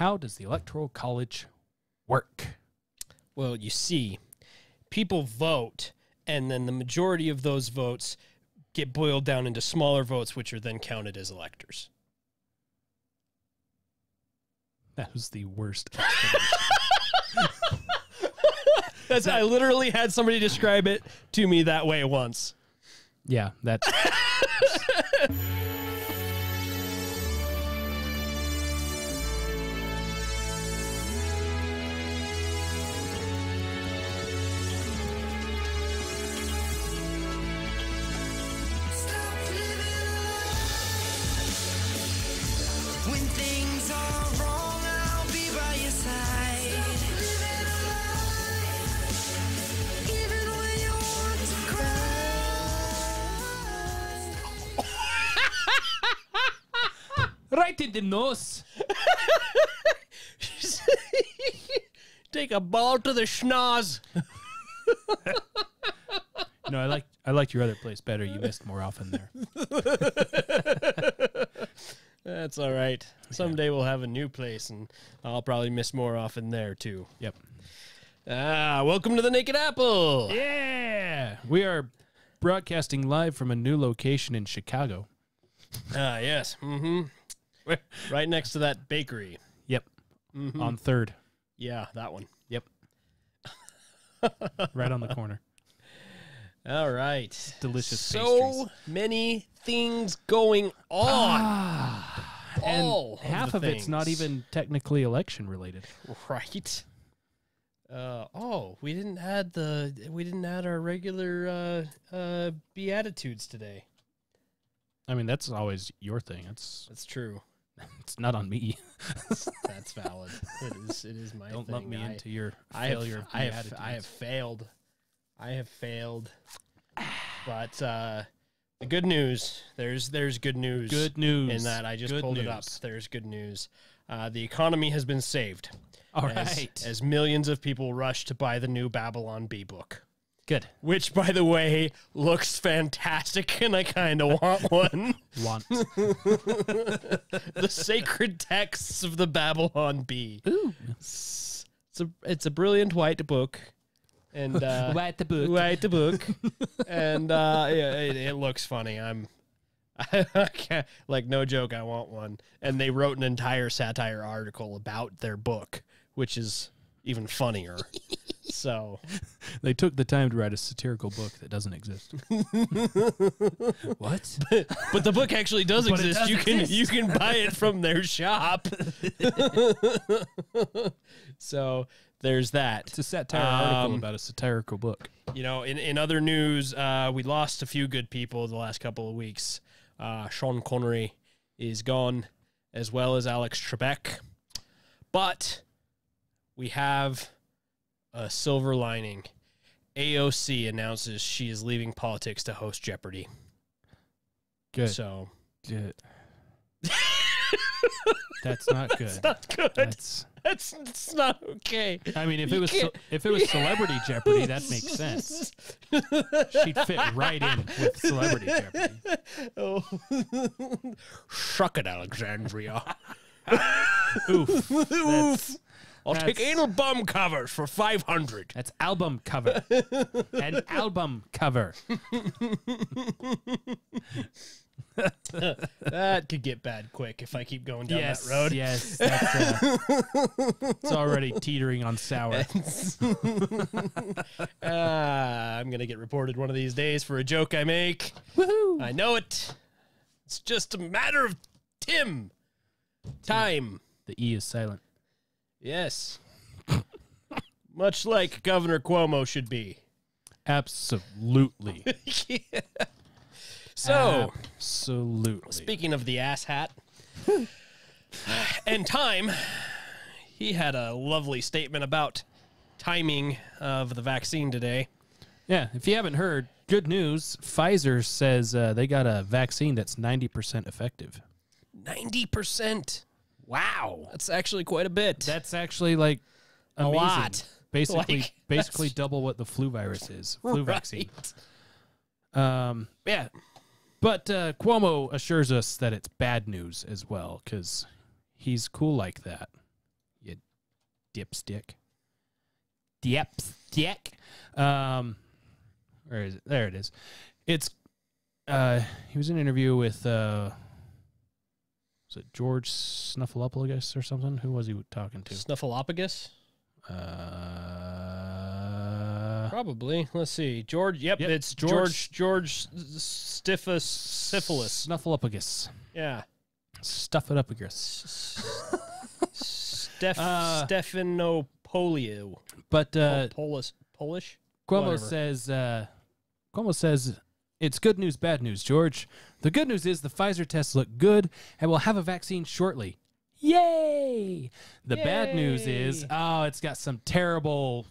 How does the Electoral College work? Well, you see, people vote, and then the majority of those votes get boiled down into smaller votes, which are then counted as electors. That was the worst. I literally had somebody describe it to me that way once. Yeah, that's... When things are wrong, I'll be by your side. Even when you want to cry. Right in the nose. Take a ball to the schnoz. No, I liked your other place better. You missed more often there. That's all right. Someday we'll have a new place, and I'll probably miss more often there, too. Yep. Welcome to the Naked Apple. Yeah! We are broadcasting live from a new location in Chicago. Yes. Mm-hmm. Right next to that bakery. Yep. Mm-hmm. On 3rd. Yeah, that one. Yep. Right on the corner. All right. Delicious pastries. Many things going on. And half of it's not even technically election related. Right. We didn't add our regular Beatitudes today. I mean, that's always your thing. That's true. It's not on me. That's valid. It is my Don't thing. lump me into your failure. I have failed. But the good news, there's good news. Good news. In that I just pulled it up. There's good news. The economy has been saved. All right. As millions of people rush to buy the new Babylon Bee book. Good. Which, by the way, looks fantastic, and I kind of want one. The sacred texts of the Babylon Bee. Ooh. It's a brilliant white book. And White the book. And it looks funny. I can't, like, no joke, I want one. And they wrote an entire satire article about their book, which is even funnier. So they took the time to write a satirical book that doesn't exist. What? But the book actually does exist. You can buy it from their shop. So there's that. It's a satire article about a satirical book. You know, in other news, we lost a few good people the last couple of weeks. Sean Connery is gone, as well as Alex Trebek. But we have a silver lining. AOC announces she is leaving politics to host Jeopardy. Good. So, good. That's not good. It's not good. It's not okay. I mean, if it was Celebrity Jeopardy, that makes sense. She'd fit right in with Celebrity Jeopardy. Oh. Shuck it, Alexandria. Oof. Oof. I'll take anal bum covers for 500. That's album cover. An album cover. That could get bad quick if I keep going down that road. Yes, it's already teetering on sour. I'm going to get reported one of these days for a joke I make. Woohoo! I know it. It's just a matter of time. The E is silent. Yes. Much like Governor Cuomo should be. Absolutely. Yeah. So, absolutely. Speaking of the ass hat and time, he had a lovely statement about timing of the vaccine today. Yeah, if you haven't heard, good news. Pfizer says they got a vaccine that's 90% effective. 90%. Wow. That's actually quite a bit. That's actually like amazing. A lot. Basically double what the flu virus is. Flu vaccine. Yeah. But Cuomo assures us that it's bad news as well, because he's cool like that. Dipstick. Dipstick. Where is it? There it is. It's he was in an interview with was it George Snuffleupagus or something? Who was he talking to? Snuffleupagus? Probably. Let's see. George. Yep. It's George Stiffus Syphilis. Snuffleupagus. Yeah. Stuff it up, Agris. Stefanopolio. But Polish. Cuomo Whatever. says it's good news, bad news, George. The good news is the Pfizer tests look good, and we'll have a vaccine shortly. Yay! The bad news is, it's got some terrible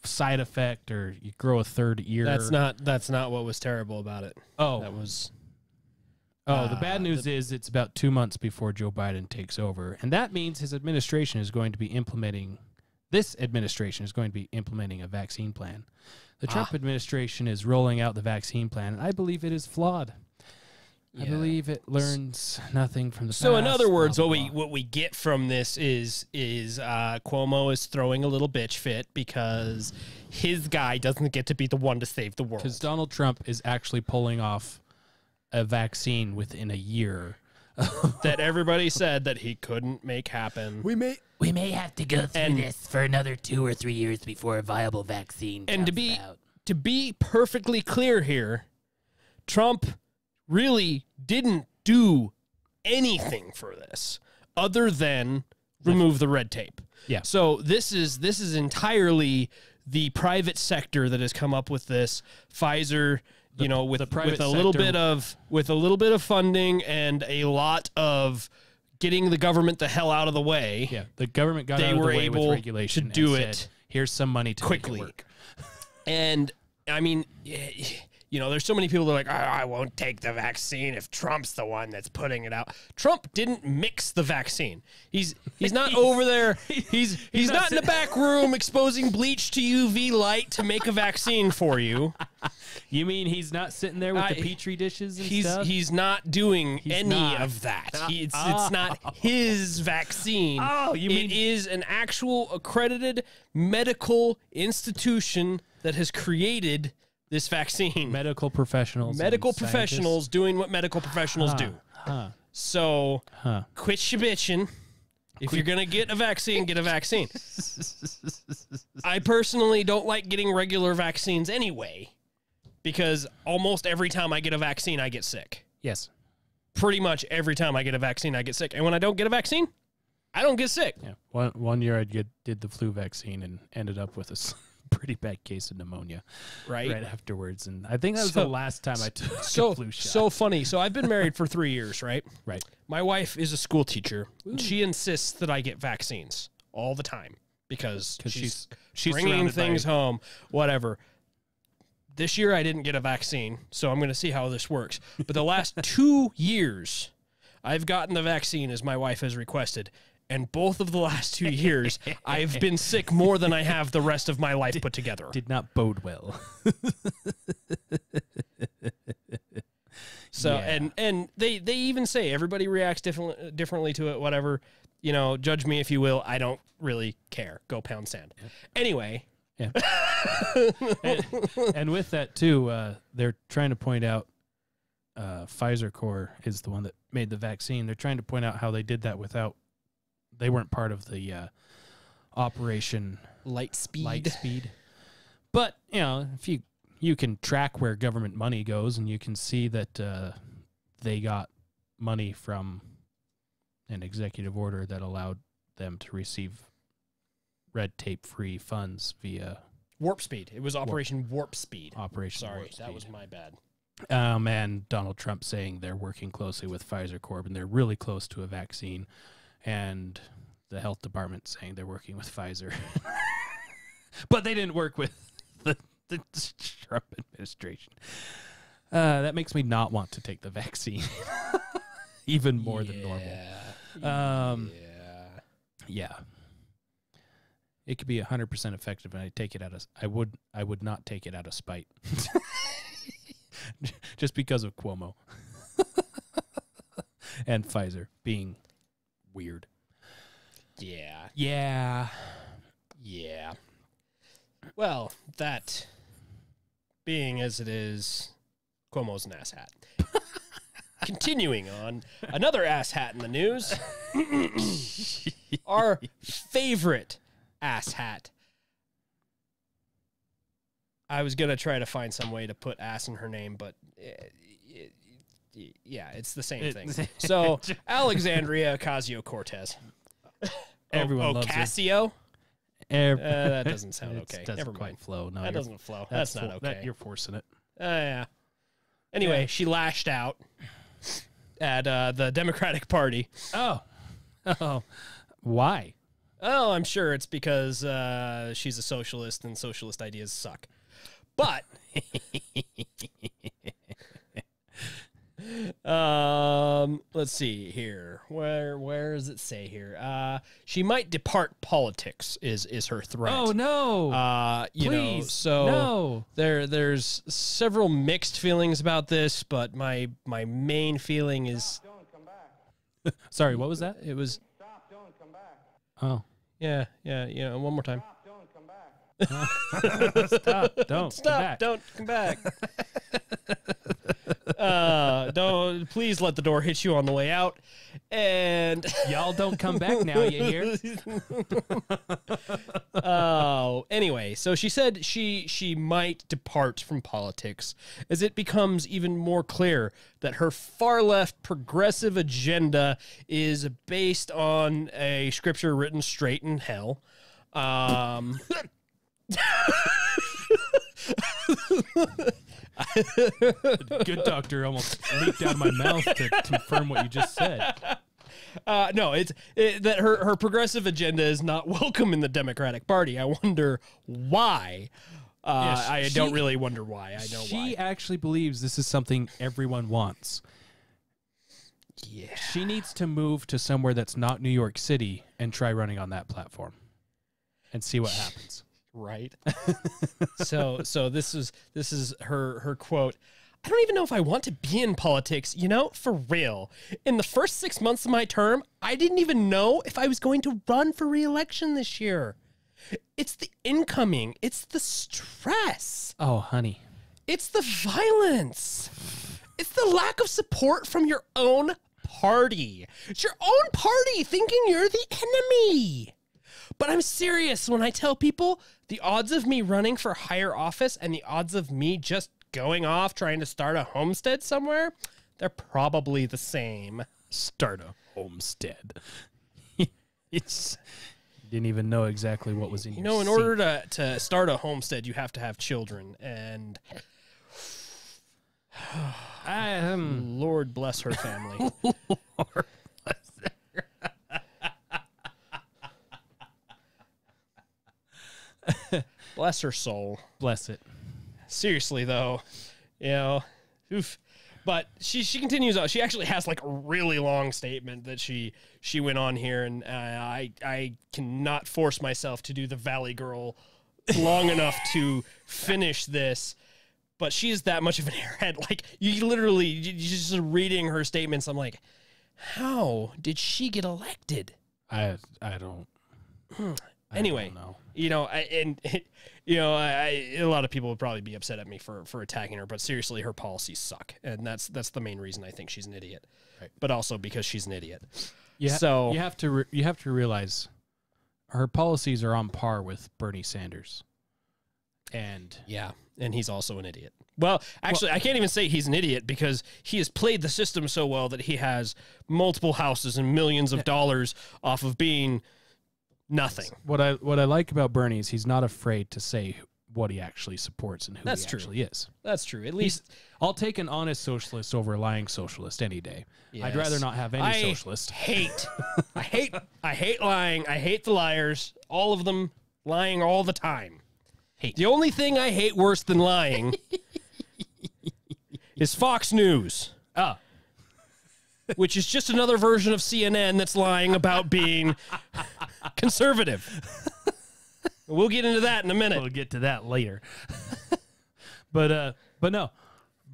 side effect, or you grow a third ear. That's not what was terrible about it. Oh, That was. the bad news is it's about 2 months before Joe Biden takes over, and that means his administration is going to be implementing. This administration is going to be implementing a vaccine plan. The Trump administration is rolling out the vaccine plan, and I believe it is flawed. I believe it learns nothing from the past. So in other words, blah, blah, what we get from this is Cuomo is throwing a little bitch fit because his guy doesn't get to be the one to save the world. because Donald Trump is actually pulling off a vaccine within a year. That everybody said that he couldn't make happen. We may have to go through And- this for another 2 or 3 years before a viable vaccine And to comes be out. to be perfectly clear here, Trump really didn't do anything for this other than remove the red tape. Yeah. So this is entirely the private sector that has come up with this. Pfizer, with private a little sector- bit of funding and a lot of getting the government the hell out of the way. Yeah, the government got They out of the were way able with to regulation and do said, it here's some money to make it quickly. work. And I mean, there's so many people that are like, I won't take the vaccine if Trump's the one that's putting it out. Trump didn't mix the vaccine. He's not over there. He's not in the back room exposing bleach to UV light to make a vaccine for you. You mean he's not sitting there with the petri dishes and stuff? He's not doing any not. of that. It's not his vaccine. Oh, you mean- it is an actual accredited medical institution that has created this vaccine. medical professionals. Medical and professionals doing what medical professionals do. Huh. So Huh. quit your bitching. If you're going to get a vaccine, get a vaccine. I personally don't like getting regular vaccines anyway, because almost every time I get a vaccine, I get sick. Yes. Pretty much every time I get a vaccine, I get sick. And when I don't get a vaccine, I don't get sick. Yeah. One year I did the flu vaccine and ended up with a pretty bad case of pneumonia Right? right afterwards. And I think that was So- the last time I took a So, flu shot. so funny. So I've been married for 3 years, right? right. My wife is a school teacher. And she insists that I get vaccines all the time because she's bringing surrounded by- things home, whatever. This year I didn't get a vaccine, so I'm going to see how this works. But the last 2 years, I've gotten the vaccine as my wife has requested. And both of the last 2 years, I've been sick more than I have the rest of my life put together. Did not bode well. So Yeah. and they even say everybody reacts differently to it. Whatever, judge me if you will. I don't really care. Go pound sand. Anyway, Yeah. and with that too, they're trying to point out Pfizer Corps is the one that made the vaccine. They're trying to point out how they did that without. They weren't part of the Operation Lightspeed. But if you can track where government money goes, and you can see that they got money from an executive order that allowed them to receive red tape free funds via Warp Speed. It was Operation Warp Speed. Operation Sorry, Warp that Speed. was my bad. And Donald Trump saying they're working closely with Pfizer Corp and they're really close to a vaccine, and the health department saying they're working with Pfizer, but they didn't work with the Trump administration. That makes me not want to take the vaccine even more than normal. Yeah. It could be 100% effective, and I take it I would not take it out of spite, just because of Cuomo and Pfizer being weird. Yeah. Yeah. Yeah. Well, that being as it is, Cuomo's an asshat. Continuing on, another asshat in the news. Our favorite asshat. I was going to try to find some way to put ass in her name, but yeah, it's the same thing. So, Alexandria Ocasio-Cortez. Everyone loves her. Ocasio? That doesn't sound It okay. doesn't Never quite mind. flow. No, That you're- doesn't flow. That's not okay. you're forcing it. Yeah. Anyway, she lashed out at the Democratic Party. Oh. Why? Oh, I'm sure it's because she's a socialist and socialist ideas suck. But let's see here. Where does it say here? She might depart politics is her threat. Oh no. You know, Please, so no. there's several mixed feelings about this, but my main feeling is Sorry, what was that? it was Oh. yeah, one more time. Stop. Don't. Stop, Come back. don't come back. Don't please let the door hit you on the way out. And Y'all don't come back now, you hear? oh, anyway, so she said she might depart from politics as it becomes even more clear that her far left progressive agenda is based on a scripture written straight in hell. Good doctor almost leaped out of my mouth to confirm what you just said. No, it's that her progressive agenda is not welcome in the Democratic Party. I wonder why. I don't really wonder why. I know why. She actually believes this is something everyone wants. Yeah. She needs to move to somewhere that's not New York City and try running on that platform and see what happens. Right. so this is her quote. I don't even know if I want to be in politics, for real. In the first 6 months of my term, I didn't even know if I was going to run for re-election this year. It's the incoming, it's the stress, Oh, honey. it's the violence, it's the lack of support from your own party. It's your own party thinking you're the enemy. But I'm serious when I tell people the odds of me running for higher office and the odds of me just going off trying to start a homestead somewhere, they're probably the same. Start a homestead. It's didn't even know exactly what was in your In seat. order to start a homestead, you have to have children. And Lord bless her family. Lord Bless her soul. bless it. Seriously, though, oof. But she continues on. She actually has like a really long statement that she went on here, and I cannot force myself to do the Valley Girl long enough to finish this. But she is that much of an airhead. Like you just reading her statements, I'm like, how did she get elected? I don't. Anyway, know. A lot of people would probably be upset at me for attacking her, but seriously, her policies suck, and that's the main reason I think she's an idiot. Right. But also because she's an idiot. You So have to realize her policies are on par with Bernie Sanders, and yeah, and he's also an idiot. Well, actually, I can't even say he's an idiot because he has played the system so well that he has multiple houses and millions of dollars off of being nothing. what I like about Bernie is he's not afraid to say what he actually supports and who That's he true. actually is. That's true. At least I'll take an honest socialist over a lying socialist any day. I'd rather Yes. not have any socialist. I hate lying. I hate the liars. All of them lying all the time. The only thing I hate worse than lying is Fox News. Ah. Which is just another version of CNN that's lying about being conservative. We'll get into that in a minute. We'll get to that later. but no,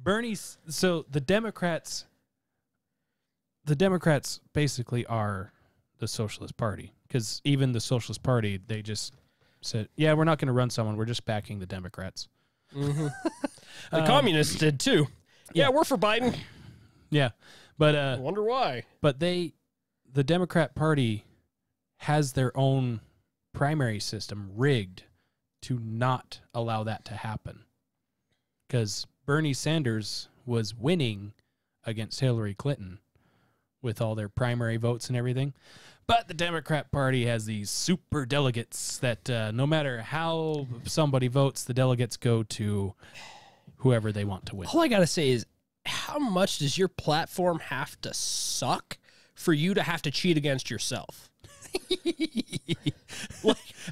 Bernie's. So the Democrats basically are the Socialist Party because even the Socialist Party, they just said, yeah, we're not going to run someone. We're just backing the Democrats. The communists did too. Yeah, we're for Biden. Yeah. But I wonder why. But the Democrat Party has their own primary system rigged to not allow that to happen. Because Bernie Sanders was winning against Hillary Clinton with all their primary votes and everything. But the Democrat Party has these super delegates that no matter how somebody votes, the delegates go to whoever they want to win. All I got to say is, how much does your platform have to suck for you to have to cheat against yourself?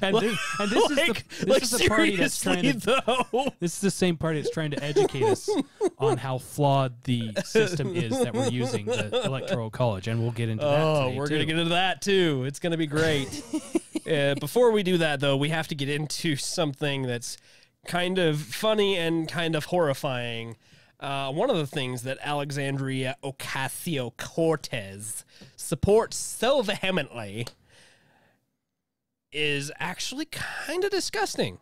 This is the party that's trying to. This is the same party that's trying to educate us on how flawed the system is that we're using, the electoral college, and we'll get into that. Oh, today, we're gonna get into that too. It's gonna be great. Before we do that, though, we have to get into something that's kind of funny and kind of horrifying. One of the things that Alexandria Ocasio-Cortez supports so vehemently is actually kind of disgusting.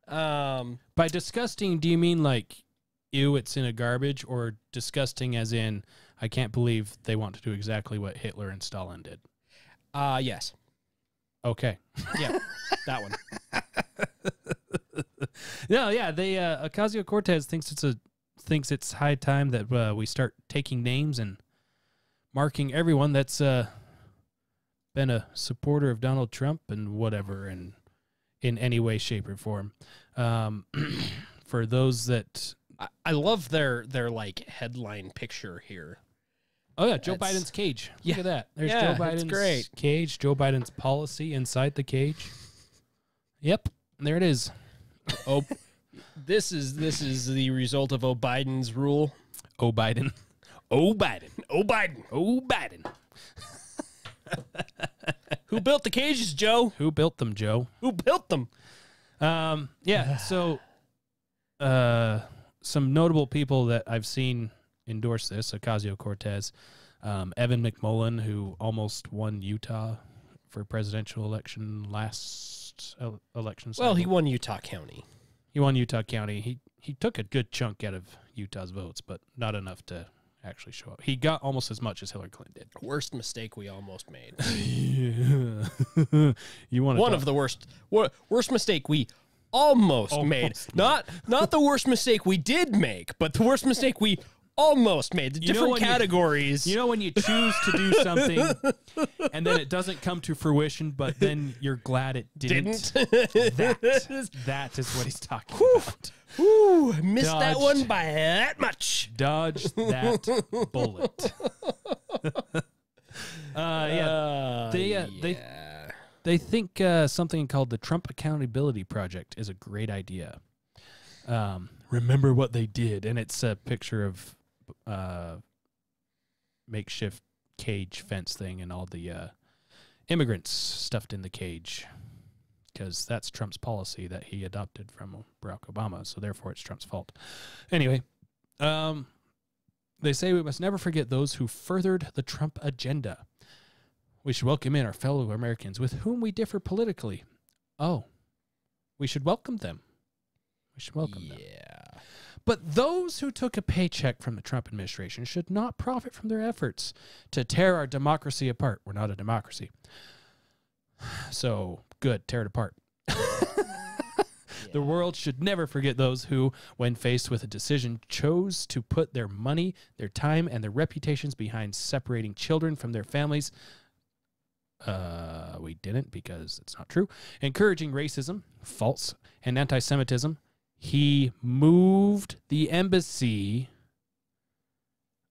By disgusting, do you mean like, ew, it's in a garbage, or disgusting as in, I can't believe they want to do exactly what Hitler and Stalin did? Yes. Okay. Yeah, that one. No, yeah, Ocasio-Cortez thinks it's high time that we start taking names and marking everyone that's been a supporter of Donald Trump and whatever, and in any way, shape, or form. For those that I love their like headline picture here. Oh yeah, Joe Biden's cage. Look at that. There's Yeah, Joe it's Biden's great. cage. Joe Biden's policy inside the cage. Yep, there it is. Oh, this is the result of Biden's rule. Oh Biden. Oh Biden. Oh Biden. Oh Biden. Who built the cages, Joe? Who built them, Joe? Who built them? Yeah. So, some notable people that I've seen endorse this: Ocasio-Cortez, Evan McMullen, who almost won Utah for presidential election last election cycle. Well, he won Utah County. He won Utah County. He took a good chunk out of Utah's votes, but not enough to actually show up. He got almost as much as Hillary Clinton did. Worst mistake we almost made. You want One of the worst mistake we almost made. Not the worst mistake we did make, but the worst mistake we almost made. The different categories. You know when you choose to do something and then it doesn't come to fruition, but then you're glad it didn't. That is what he's talking about. Whew, missed that one by that much. Dodge that bullet. They think something called the Trump Accountability Project is a great idea. Remember what they did, and it's a picture of makeshift cage fence thing and all the immigrants stuffed in the cage, because that's Trump's policy that he adopted from Barack Obama, so therefore it's Trump's fault. Anyway, they say we must never forget those who furthered the Trump agenda. We should welcome in our fellow Americans with whom we differ politically. Oh, we should welcome them. We should welcome them. But those who took a paycheck from the Trump administration should not profit from their efforts to tear our democracy apart. We're not a democracy. So, good, tear it apart. The world should never forget those who, when faced with a decision, chose to put their money, their time, and their reputations behind separating children from their families. We didn't, because it's not true. Encouraging racism, false, and anti-Semitism. He moved the embassy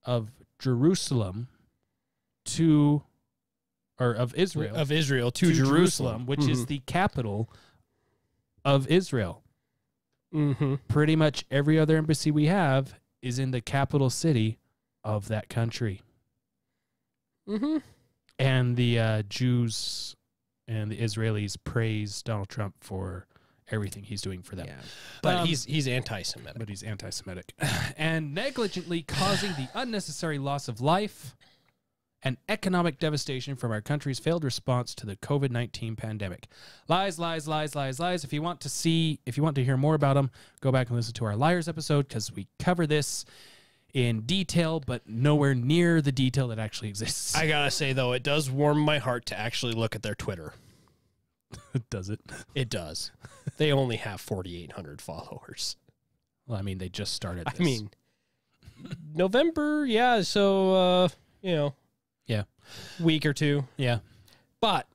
of Jerusalem of Israel to Jerusalem, which is the capital of Israel. Mm-hmm. Pretty much every other embassy we have is in the capital city of that country. Mm-hmm. And the Jews and the Israelis praise Donald Trump for everything he's doing for them. Yeah. But he's anti-Semitic. But he's anti-Semitic. And negligently causing the unnecessary loss of life and economic devastation from our country's failed response to the COVID-19 pandemic. Lies, lies, lies, lies, lies. If you want to hear more about them, go back and listen to our Liars episode because we cover this in detail, but nowhere near the detail that actually exists. I gotta say, though, it does warm my heart to actually look at their Twitter. Does it? It does. They only have 4,800 followers. Well, I mean, they just started this. I mean, November, yeah, so, yeah. week or two. Yeah. But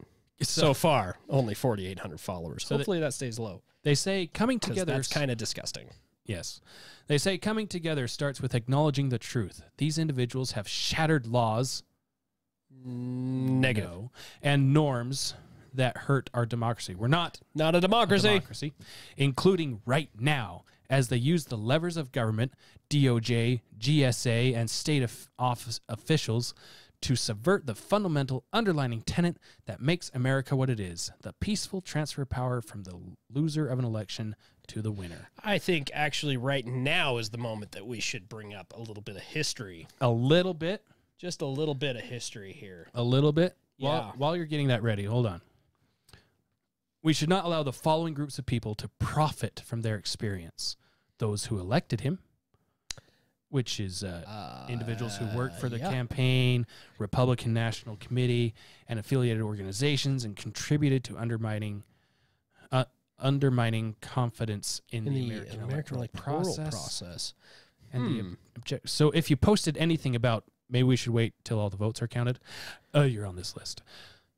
so far, only 4,800 followers. So Hopefully that stays low. They say coming 'Cause together... that's kind of disgusting. Yes. They say coming together starts with acknowledging the truth. These individuals have shattered laws... Negative. No, and norms that hurt our democracy. We're not Not a democracy. Including right now, as they use the levers of government, DOJ, GSA, and state office officials to subvert the fundamental underlying tenet that makes America what it is, the peaceful transfer of power from the loser of an election to the winner. I think actually right now is the moment that we should bring up a little bit of history. A little bit. Just a little bit of history here. A little bit. Yeah. While you're getting that ready, hold on. We should not allow the following groups of people to profit from their experience. Those who elected him, which is individuals who worked for the campaign, Republican National Committee, and affiliated organizations, and contributed to undermining confidence in the American electoral process. And so if you posted anything about maybe we should wait till all the votes are counted, you're on this list.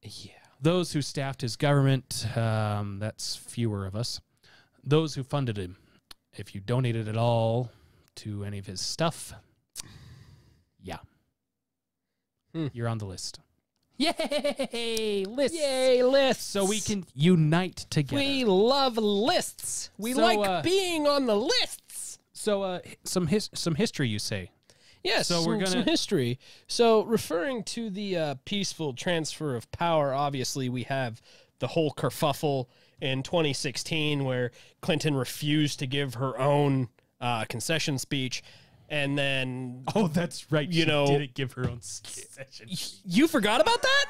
Yeah. Those who staffed his government, that's fewer of us. Those who funded him. If you donated at all to any of his stuff, yeah. You're on the list. Yay! Lists. Yay, lists. So we can unite together. We love lists. We like being on the lists. So some history, you say? Yes, so we're some history. So referring to the peaceful transfer of power, obviously we have the whole kerfuffle in 2016 where Clinton refused to give her own concession speech. And then... Oh, that's right. You know, didn't give her own concession. You forgot about that?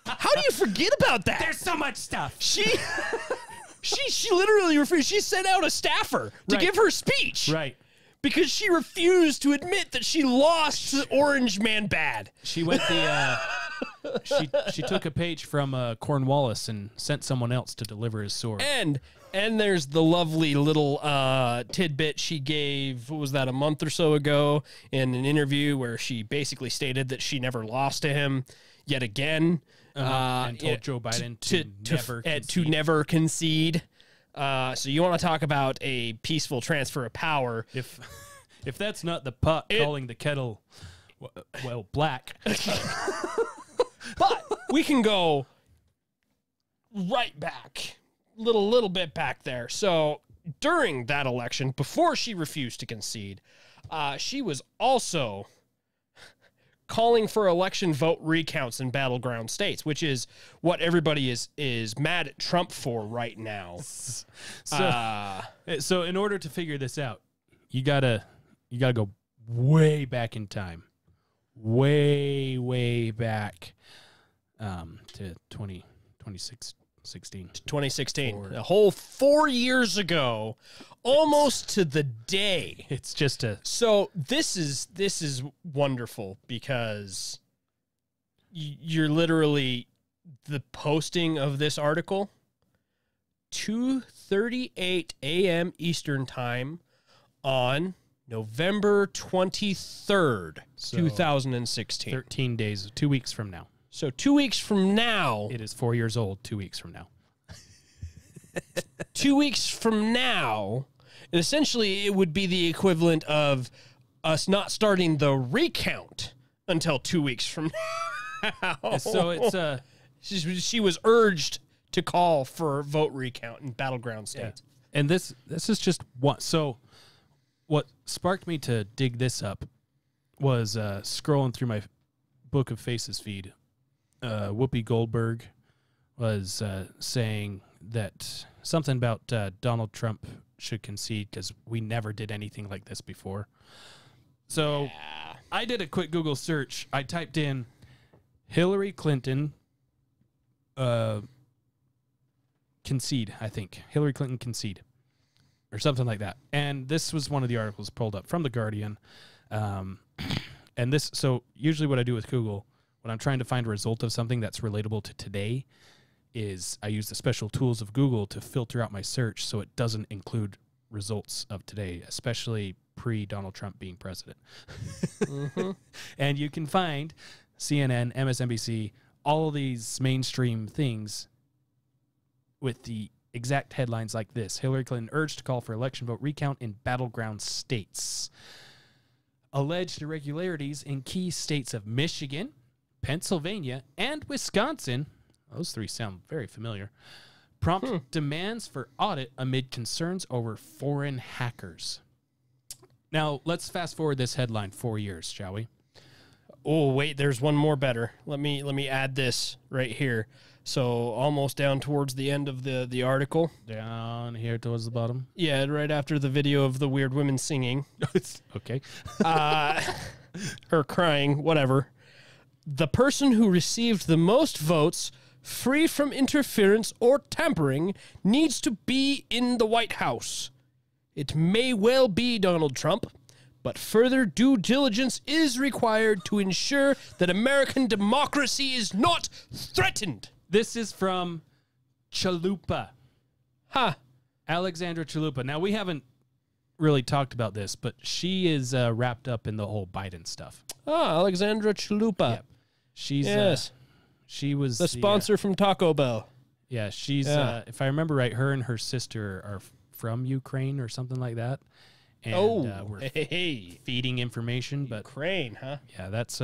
How do you forget about that? There's so much stuff. She literally refused. She sent out a staffer to give her speech. Right. Because she refused to admit that she lost to Orange Man bad. She went she took a page from Cornwallis and sent someone else to deliver his sword. And there's the lovely little tidbit she gave, what was that, a month or so ago in an interview where she basically stated that she never lost to him yet again. And told Joe Biden to never concede. So you want to talk about a peaceful transfer of power. If that's not the pot calling the kettle, well, black. But we can go right back, little bit back there. So during that election, before she refused to concede, she was also calling for election vote recounts in battleground states, which is what everybody is mad at Trump for right now. So in order to figure this out, you gotta go way back in time, way back to 2016. 2016, a whole 4 years ago, almost to the day. It's just So this is wonderful because you're literally the posting of this article 2:38 a.m. Eastern time on November 23rd, 2016. 13 days, 2 weeks from now. So 2 weeks from now, It is 4 years old, 2 weeks from now. 2 weeks from now, essentially it would be the equivalent of us not starting the recount until 2 weeks from now. So it's she was urged to call for vote recount in battleground states. Yeah. And this is just one. So what sparked me to dig this up was scrolling through my Book of Faces feed. Whoopi Goldberg was saying that something about Donald Trump should concede because we never did anything like this before. So I did a quick Google search. I typed in Hillary Clinton concede, I think. Hillary Clinton concede. Or something like that. And this was one of the articles pulled up from The Guardian. And this, so usually what I do with Google, when I'm trying to find a result of something that's relatable to today, is I use the special tools of Google to filter out my search so it doesn't include results of today, especially pre-Donald Trump being president. And you can find CNN, MSNBC, all these mainstream things with the exact headlines like this. Hillary Clinton urged to call for election vote recount in battleground states. Alleged irregularities in key states of Michigan, Pennsylvania, and Wisconsin. Those three sound very familiar. Prompt demands for audit amid concerns over foreign hackers. Now, let's fast forward this headline 4 years, shall we? Oh, wait, there's one more better. Let me add this right here. So almost down towards the end of the article. Down here towards the bottom. Yeah, right after the video of the weird women singing. Okay. Or crying, whatever. The person who received the most votes free from interference or tampering needs to be in the White House. It may well be Donald Trump, but further due diligence is required to ensure that American democracy is not threatened. This is from Chalupa. Huh. Alexandra Chalupa. Now, we haven't really talked about this, but she is wrapped up in the whole Biden stuff. Ah, Alexandra Chalupa. Yep. She's Yes. she was The sponsor from Taco Bell. yeah, she's Yeah. if I remember right, her and her sister are from Ukraine or something like that. And we're hey. feeding information, but Ukraine, huh? yeah, that's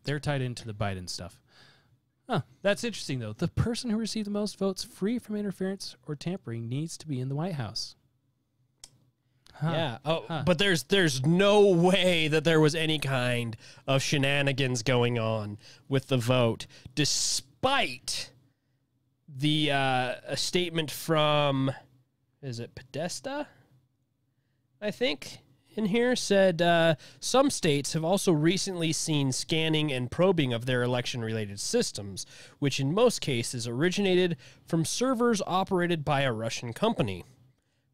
they're tied into the Biden stuff. Huh, that's interesting though. The person who received the most votes free from interference or tampering needs to be in the White House. Huh. Yeah. Oh, Huh. but there's no way that there was any kind of shenanigans going on with the vote, despite the a statement from, is it Podesta? I think in here said some states have also recently seen scanning and probing of their election-related systems, which in most cases originated from servers operated by a Russian company.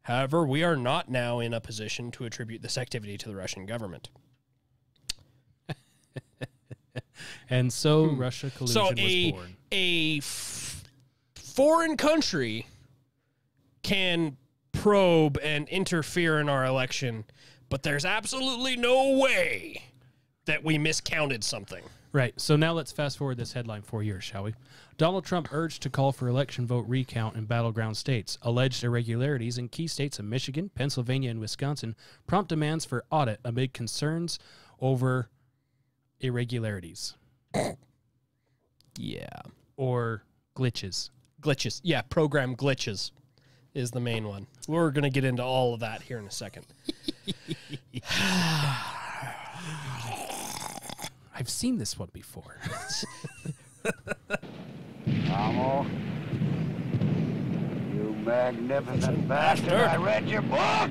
However, we are not now in a position to attribute this activity to the Russian government. And so Russia collusion So was born. a foreign country can probe and interfere in our election, but there's absolutely no way that we miscounted something. Right. So now let's fast forward this headline 4 years, shall we? Donald Trump urged to call for election vote recount in battleground states. Alleged irregularities in key states of Michigan, Pennsylvania, and Wisconsin prompt demands for audit amid concerns over irregularities. Yeah. Or glitches. Glitches. Yeah, program glitches is the main one. We're going to get into all of that here in a second. I've seen this one before. Amo, you magnificent bastard, I read your book!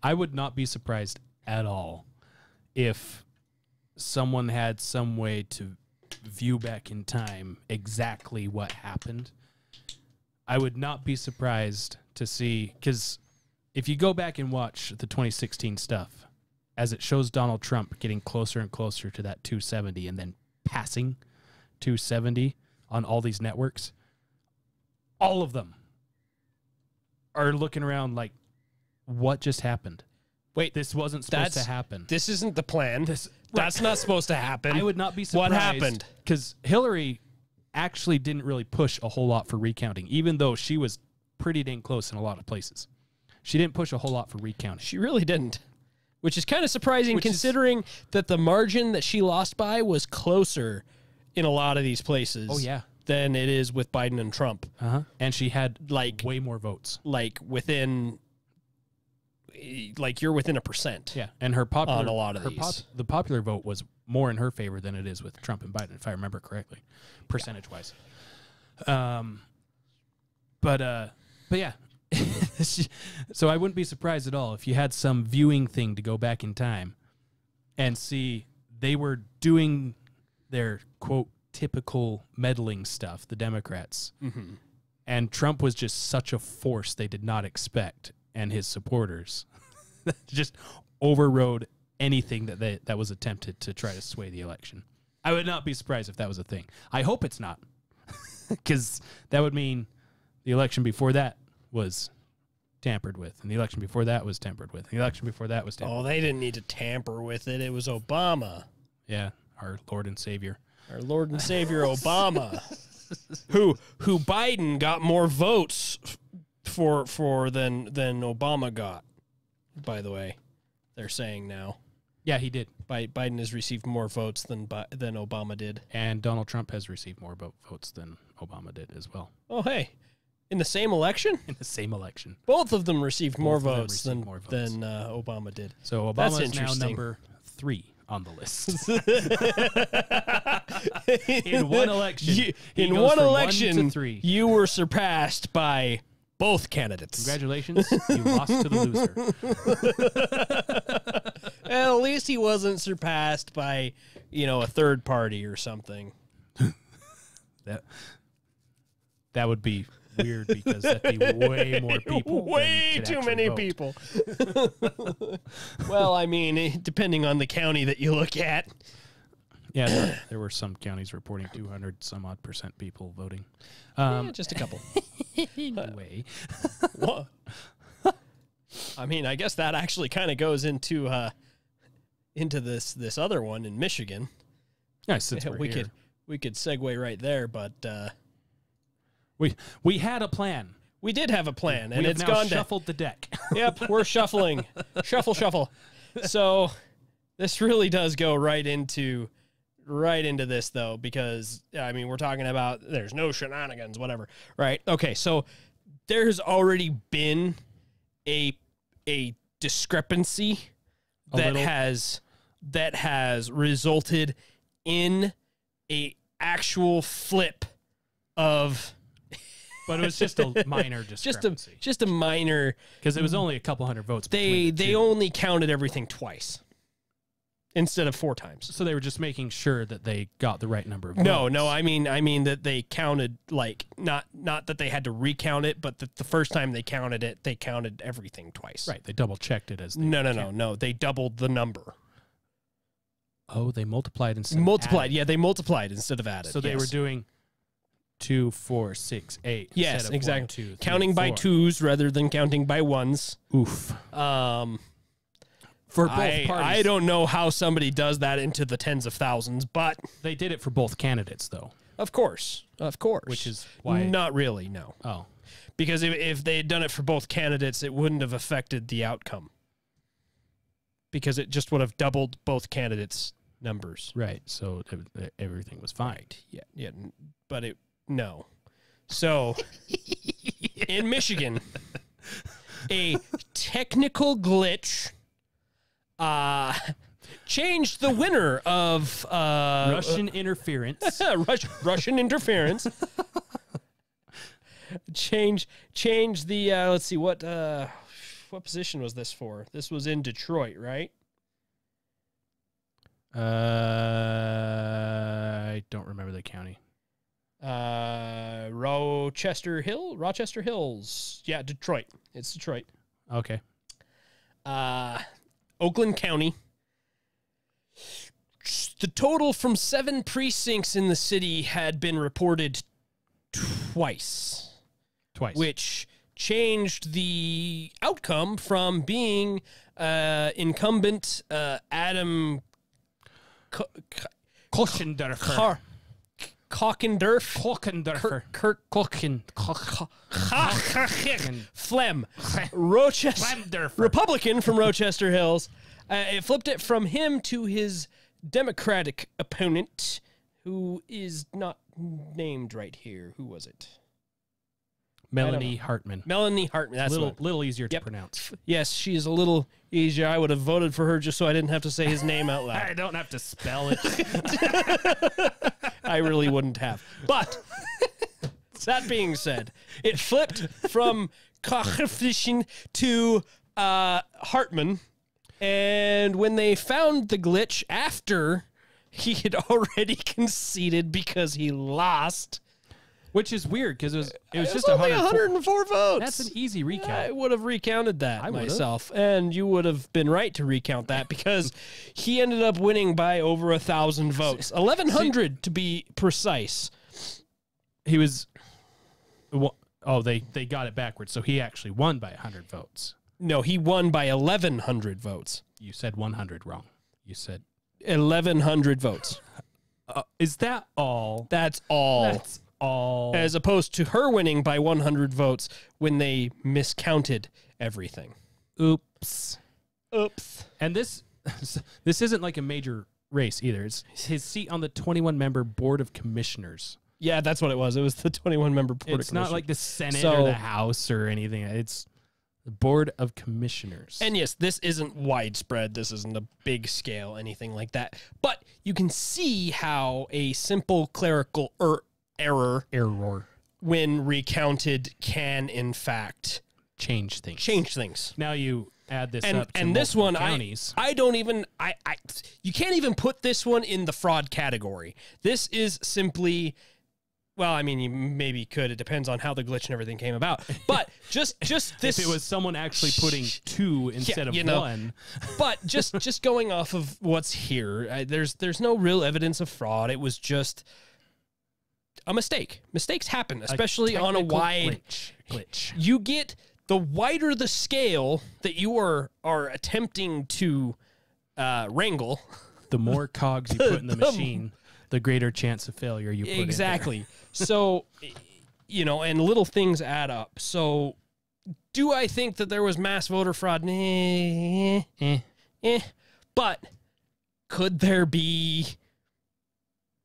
I would not be surprised at all if someone had some way to view back in time exactly what happened. I would not be surprised to see, because if you go back and watch the 2016 stuff, as it shows Donald Trump getting closer and closer to that 270 and then passing 270 on all these networks, all of them are looking around like, what just happened? Wait, This wasn't supposed to happen. This isn't the plan. That's not supposed to happen. I would not be surprised. What happened? Because Hillary actually didn't really push a whole lot for recounting, even though she was pretty dang close in a lot of places. She didn't push a whole lot for recounting. She really didn't. Which is kind of surprising Which is- considering that the margin that she lost by was closer in a lot of these places. Oh, yeah. Than it is with Biden and Trump. And she had Like way more votes. within, like you're within 1%. Yeah, and her popular On a lot of her these. the popular vote was more in her favor than it is with Trump and Biden, if I remember correctly, percentage wise. But yeah. So I wouldn't be surprised at all if you had some viewing thing to go back in time and see they were doing their quote typical meddling stuff, the Democrats. Mm-hmm. And Trump was just such a force they did not expect, and his supporters just overrode anything that was attempted to try to sway the election. I would not be surprised if that was a thing. I hope it's not, because that would mean the election before that was tampered with, and the election before that was tampered with, and the election before that was tampered with. Oh, they didn't need to tamper with it. It was Obama. Yeah, our Lord and Savior. Our Lord and Savior Obama. who Biden got more votes for than Obama got, by the way. They're saying now. Yeah, he did. Biden has received more votes than Obama did. And Donald Trump has received more votes than Obama did as well. Oh, hey. In the same election? In the same election. Both of them received more Both of them votes received than more votes. than Obama did. So That's Obama is now interesting. number 3 on the list. In one election. he In goes one from 1 election, to 3. you were surpassed by both candidates. Congratulations, you lost to the loser. Well, at least he wasn't surpassed by, a third party or something. That would be weird because that'd be way more people. Way than could too actually many vote. people. Well, I mean, depending on the county that you look at. Yeah, there were some counties reporting 200 some odd % people voting. Yeah, just a couple. Anyway. What? I mean, I guess that actually kind of goes into this other one in Michigan. Yeah, since we're we here. could segue right there, but We had a plan. we did have a plan, and we have it's now gone shuffled the deck. Yep, we're shuffling, shuffle. So this really does go right into this though, because I mean we're talking about there's no shenanigans, whatever, right? Okay, so there's already been a discrepancy that has resulted in a actual flip of. But it was just a minor discrepancy. just a minor, Because it was only a couple hundred votes. they between the two. only counted everything twice instead of 4 times. So they were just making sure that they got the right number of No, votes. I mean that they counted, like, not that they had to recount it, but that the first time they counted it, they counted everything twice. Right, they double checked it as they No. They doubled the number. Oh, they multiplied instead of Multiplied. added. Yeah, they multiplied instead of added. So they were yes. doing 2, 4, 6, 8. Yes, instead of exactly. 1, 2, 3, Counting by 4. 2s rather than counting by 1s. Oof. For both I parties. don't know how somebody does that into the tens of thousands, but They did it for both candidates, though. of course. Which is why. Not really, no. Oh. Because if they had done it for both candidates, it wouldn't have affected the outcome. Because it just would have doubled both candidates' numbers. Right. So everything was fine. Yeah. But no. So, in Michigan, a technical glitch changed the winner of Russian interference. Russian interference. Change the let's see what position was this for? This was in Detroit, right? I don't remember the county. Rochester Hills. Yeah, Detroit. It's Detroit. Okay. Oakland County. The total from 7 precincts in the city had been reported twice. Which changed the outcome from being incumbent Adam Kockendorfer. Kockendorfer. Kirk Kocken. Flem. Rochester. Flemdorfer. Republican from Rochester Hills. It flipped it from him to his Democratic opponent, who is not named right here. Who was it? Melanie Hartman. Melanie Hartman. That's little easier to Yep. pronounce. Yes, she is a little easier. I would have voted for her just so I didn't have to say his name out I loud. don't have to spell it. I really wouldn't have. But that being said, it flipped from Kochfischen to Hartman. And when they found the glitch after he had already conceded because he lost. Which is weird because it was just only 104 votes. That's an easy recount. I would have recounted that I would've. myself, and you would have been right to recount that because he ended up winning by over 1,000 votes, 1,100 to be precise. He was. Oh, they got it backwards. So he actually won by 100 votes. No, he won by 1,100 votes. You said 100 wrong. You said 1,100 votes. Is that all? That's all. That's all. As opposed to her winning by 100 votes when they miscounted everything. Oops. And this isn't like a major race either. It's his seat on the 21-member Board of Commissioners. Yeah, that's what it was. It was the 21-member Board of Commissioners. It's not like the Senate or the House or anything. It's the Board of Commissioners. And yes, this isn't widespread. This isn't a big scale, anything like that. But you can see how a simple clerical error, when recounted, can in fact change things. Now you add this up to and this one, counties. I don't even, you can't even put this one in the fraud category. This is simply, well, I mean, you maybe could. It depends on how the glitch and everything came about. But just this. If it was someone actually putting 2 instead of 1. But just going off of what's here, there's no real evidence of fraud. It was just a mistake. Mistakes happen, especially on a wide glitch. You get the wider the scale that you are attempting to wrangle, the more cogs you put in the machine, the greater chance of failure you put in. Exactly. So, and little things add up. So, do I think that there was mass voter fraud? But could there be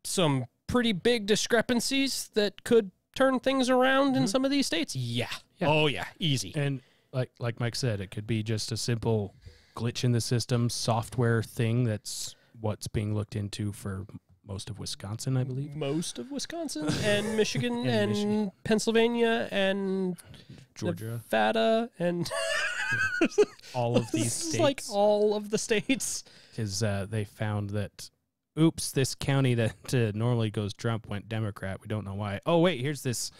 some pretty big discrepancies that could turn things around in some of these states? Yeah. Oh, yeah. Easy. And like Mike said, it could be just a simple glitch in the system, software thing that's what's being looked into for most of Wisconsin, I believe. Most of Wisconsin and Michigan and Pennsylvania and Georgia, Nevada, and all of these states. Like all of the states. Because they found that, oops, this county that normally goes Trump went Democrat. We don't know why. Oh, wait, here's this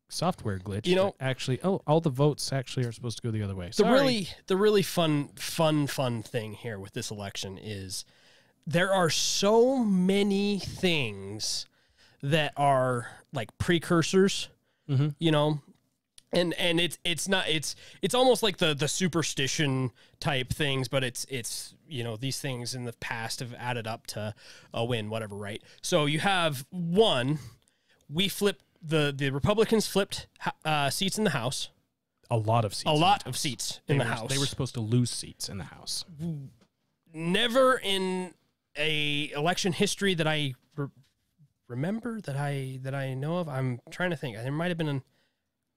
software glitch. Actually, all the votes actually are supposed to go the other way. The really fun thing here with this election is there are so many things that are like precursors, and it's almost like the superstition type things, but it's these things in the past have added up to a win, whatever, right? So you have one, we flipped. The Republicans flipped seats in the House. A lot of seats. In the House. They were supposed to lose seats in the House. Never in a election history that I remember that I know of. I'm trying to think. There might have been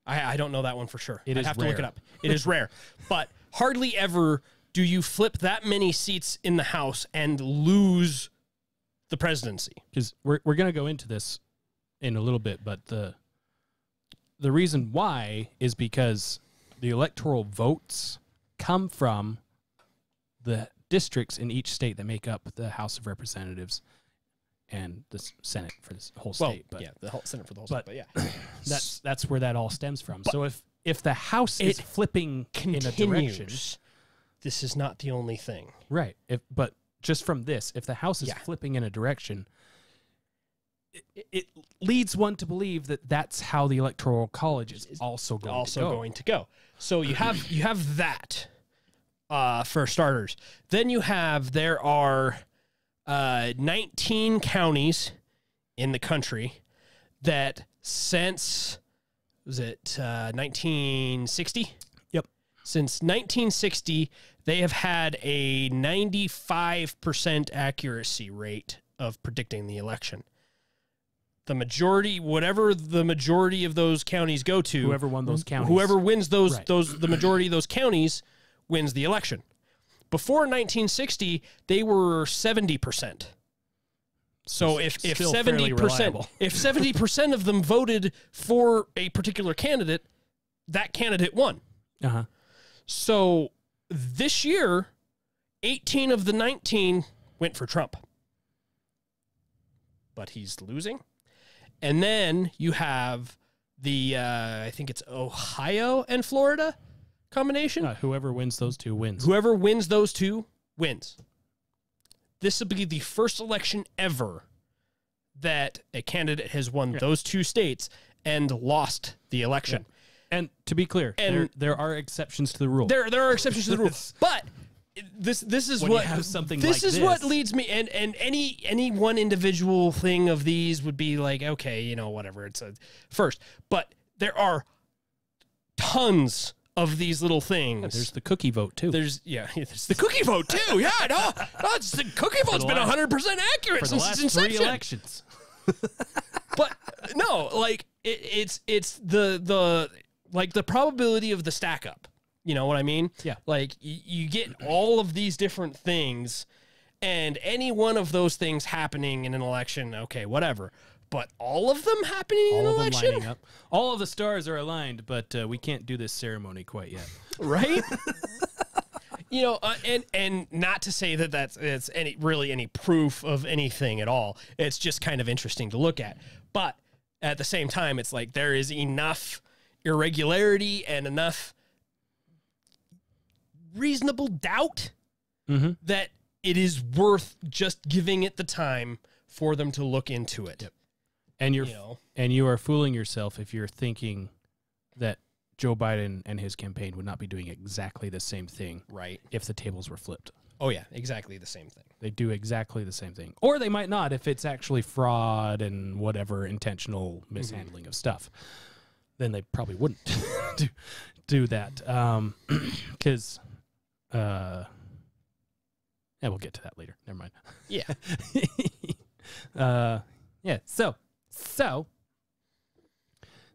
I don't know that one for sure. I'd have to look it up. It is rare, but hardly ever do you flip that many seats in the House and lose the presidency. Because we're going to go into this in a little bit, but the reason why is because the electoral votes come from the districts in each state that make up the House of Representatives and the Senate for this whole state. But yeah, the whole Senate for the whole state. But yeah, that's where that all stems from. So if the House is flipping in a direction, this is not the only thing, right? But just from this, if the House is flipping in a direction, it leads one to believe that that's how the Electoral College is also going to go. So you have that for starters. Then there are 19 counties in the country that since 1960? Yep. Since 1960, they have had a 95% accuracy rate of predicting the election. The majority, whatever the majority of those counties go to, whoever wins the majority of those counties wins the election. Before 1960, they were 70%. So if 70% of them voted for a particular candidate, that candidate won. Uh-huh. So this year, 18 of the 19 went for Trump. But he's losing. And then you have the, I think it's Ohio and Florida combination. Whoever wins those two wins. Whoever wins those two wins. This will be the first election ever that a candidate has won those two states and lost the election. Yeah. And to be clear, there are exceptions to the rule. There are exceptions to the rule. But this is when what you have something this like is what leads me, and any one individual thing of these would be like, okay, you know, whatever, it's a first. But there are tons of these little things. Yeah, there's the cookie vote too. There's the cookie vote too. Yeah, no, it's the cookie vote's been 100% accurate for the since last its inception. 3 elections. But no, like it's the like the probability of the stack up. You know what I mean? Yeah. Like you get all of these different things, and any one of those things happening in an election, okay, whatever. But all of them happening in an election, lining up. All of the stars are aligned, but we can't do this ceremony quite yet. right? You know, and not to say that it's any proof of anything at all. It's just kind of interesting to look at. But at the same time, it's like there is enough irregularity and enough reasonable doubt that it is worth just giving it the time for them to look into it. Yep. And you are fooling yourself if you're thinking that Joe Biden and his campaign would not be doing exactly the same thing, right? If the tables were flipped. Oh yeah, exactly the same thing. They do exactly the same thing, or they might not if it's actually fraud and whatever intentional mishandling of stuff. Then they probably wouldn't do that, because yeah, we'll get to that later. Never mind. Yeah. Yeah. So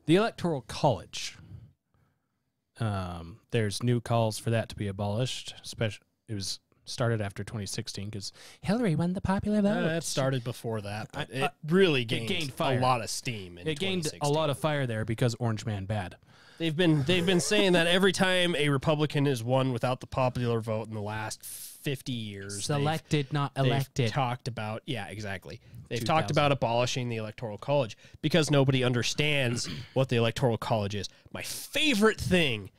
the Electoral College. There's new calls for that to be abolished. It was started after 2016 because Hillary won the popular vote. It started before that, but it really gained fire. A lot of steam. It gained a lot of fire there because Orange Man bad. They've been saying that every time a Republican has won without the popular vote in the last 50 years. Selected, not elected. They've talked about, yeah, exactly. They've talked about abolishing the Electoral College because nobody understands what the Electoral College is. My favorite thing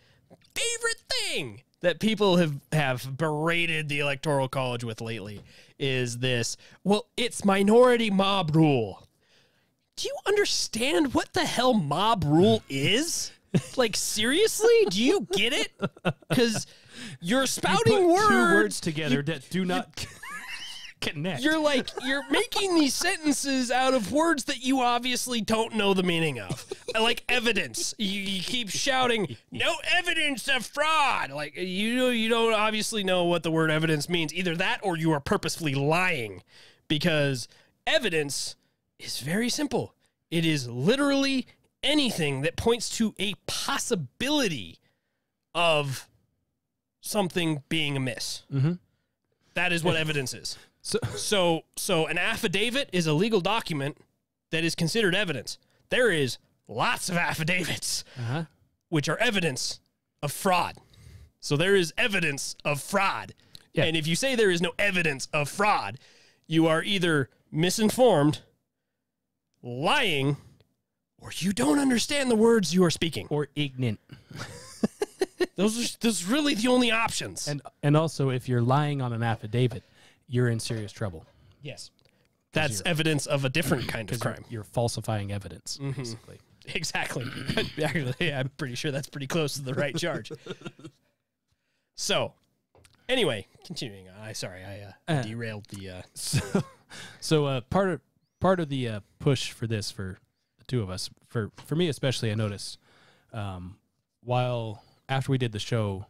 that people have berated the Electoral College with lately is this, well, it's minority mob rule. Do you understand what the hell mob rule is? Like, seriously? Do you get it? Because you're spouting words. 2 words together that do not connect. You're making these sentences out of words that you obviously don't know the meaning of. Like evidence. You keep shouting, no evidence of fraud. Like, you don't obviously know what the word evidence means. Either that or you are purposefully lying, because evidence is very simple. It is literally anything that points to a possibility of something being amiss. That is what evidence is. So an affidavit is a legal document that is considered evidence. There is lots of affidavits which are evidence of fraud. So there is evidence of fraud. Yeah. And if you say there is no evidence of fraud, you are either misinformed, lying, or you don't understand the words you are speaking. Or ignorant. Those are really the only options. And also, if you're lying on an affidavit, you're in serious trouble. Yes. That's evidence of a different kind of crime. You're falsifying evidence, basically. Exactly. Actually, I'm pretty sure that's pretty close to the right charge. So, anyway, continuing on. I derailed the... So part of the push for this, for the two of us, for me especially, I noticed after we did the show,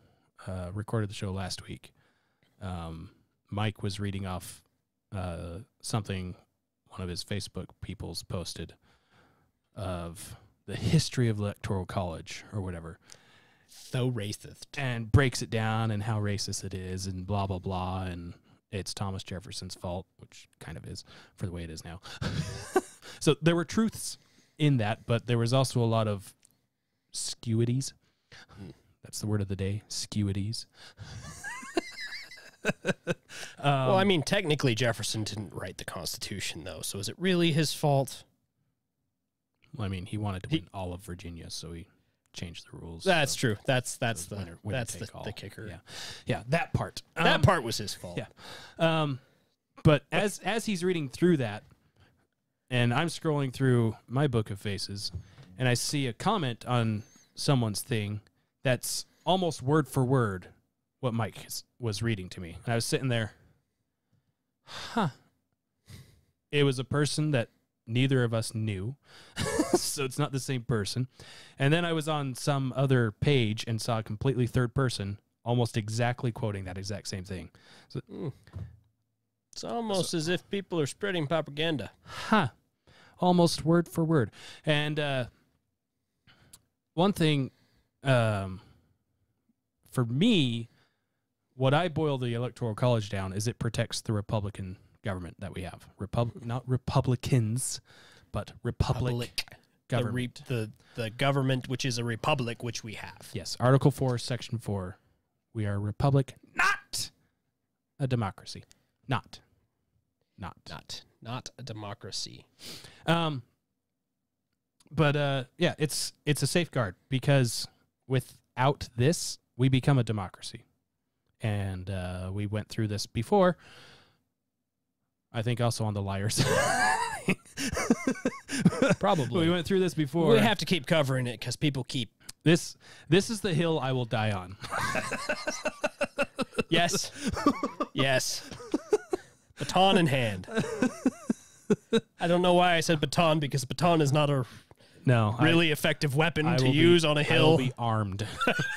recorded the show last week, Mike was reading off something one of his Facebook peoples posted of the history of Electoral College or whatever. So racist. And breaks it down and how racist it is and blah, blah, blah. And it's Thomas Jefferson's fault, which kind of is for the way it is now. So there were truths in that, but there was also a lot of skewities. That's the word of the day, skewities. Well, I mean, technically Jefferson didn't write the Constitution, though, so is it really his fault? Well, I mean, he wanted to win all of Virginia, so he changed the rules. That's so, true. That's so the winner take all. the kicker. Yeah, that part. That part was his fault. Yeah. But as he's reading through that, and I'm scrolling through my book of faces, and I see a comment on someone's thing that's almost word for word what Mike was reading to me. And I was sitting there, It was a person that neither of us knew, so it's not the same person. And then I was on some other page and saw a completely third person almost exactly quoting that exact same thing. So, It's almost as if people are spreading propaganda. Almost word for word. And one thing, for me, what I boil the Electoral College down is it protects the Republican government that we have. Not Republicans, but Republic government. The government, which is a republic, which we have. Yes, Article 4, Section 4. We are a republic, not a democracy. Not a democracy. But yeah, it's a safeguard because without this, we become a democracy. And we went through this before. I think also on the liars. Probably. We went through this before. We have to keep covering it because people keep. This is the hill I will die on. Yes. Yes. Baton in hand. I don't know why I said baton, because baton is not a really effective weapon to use on a hill. I will be armed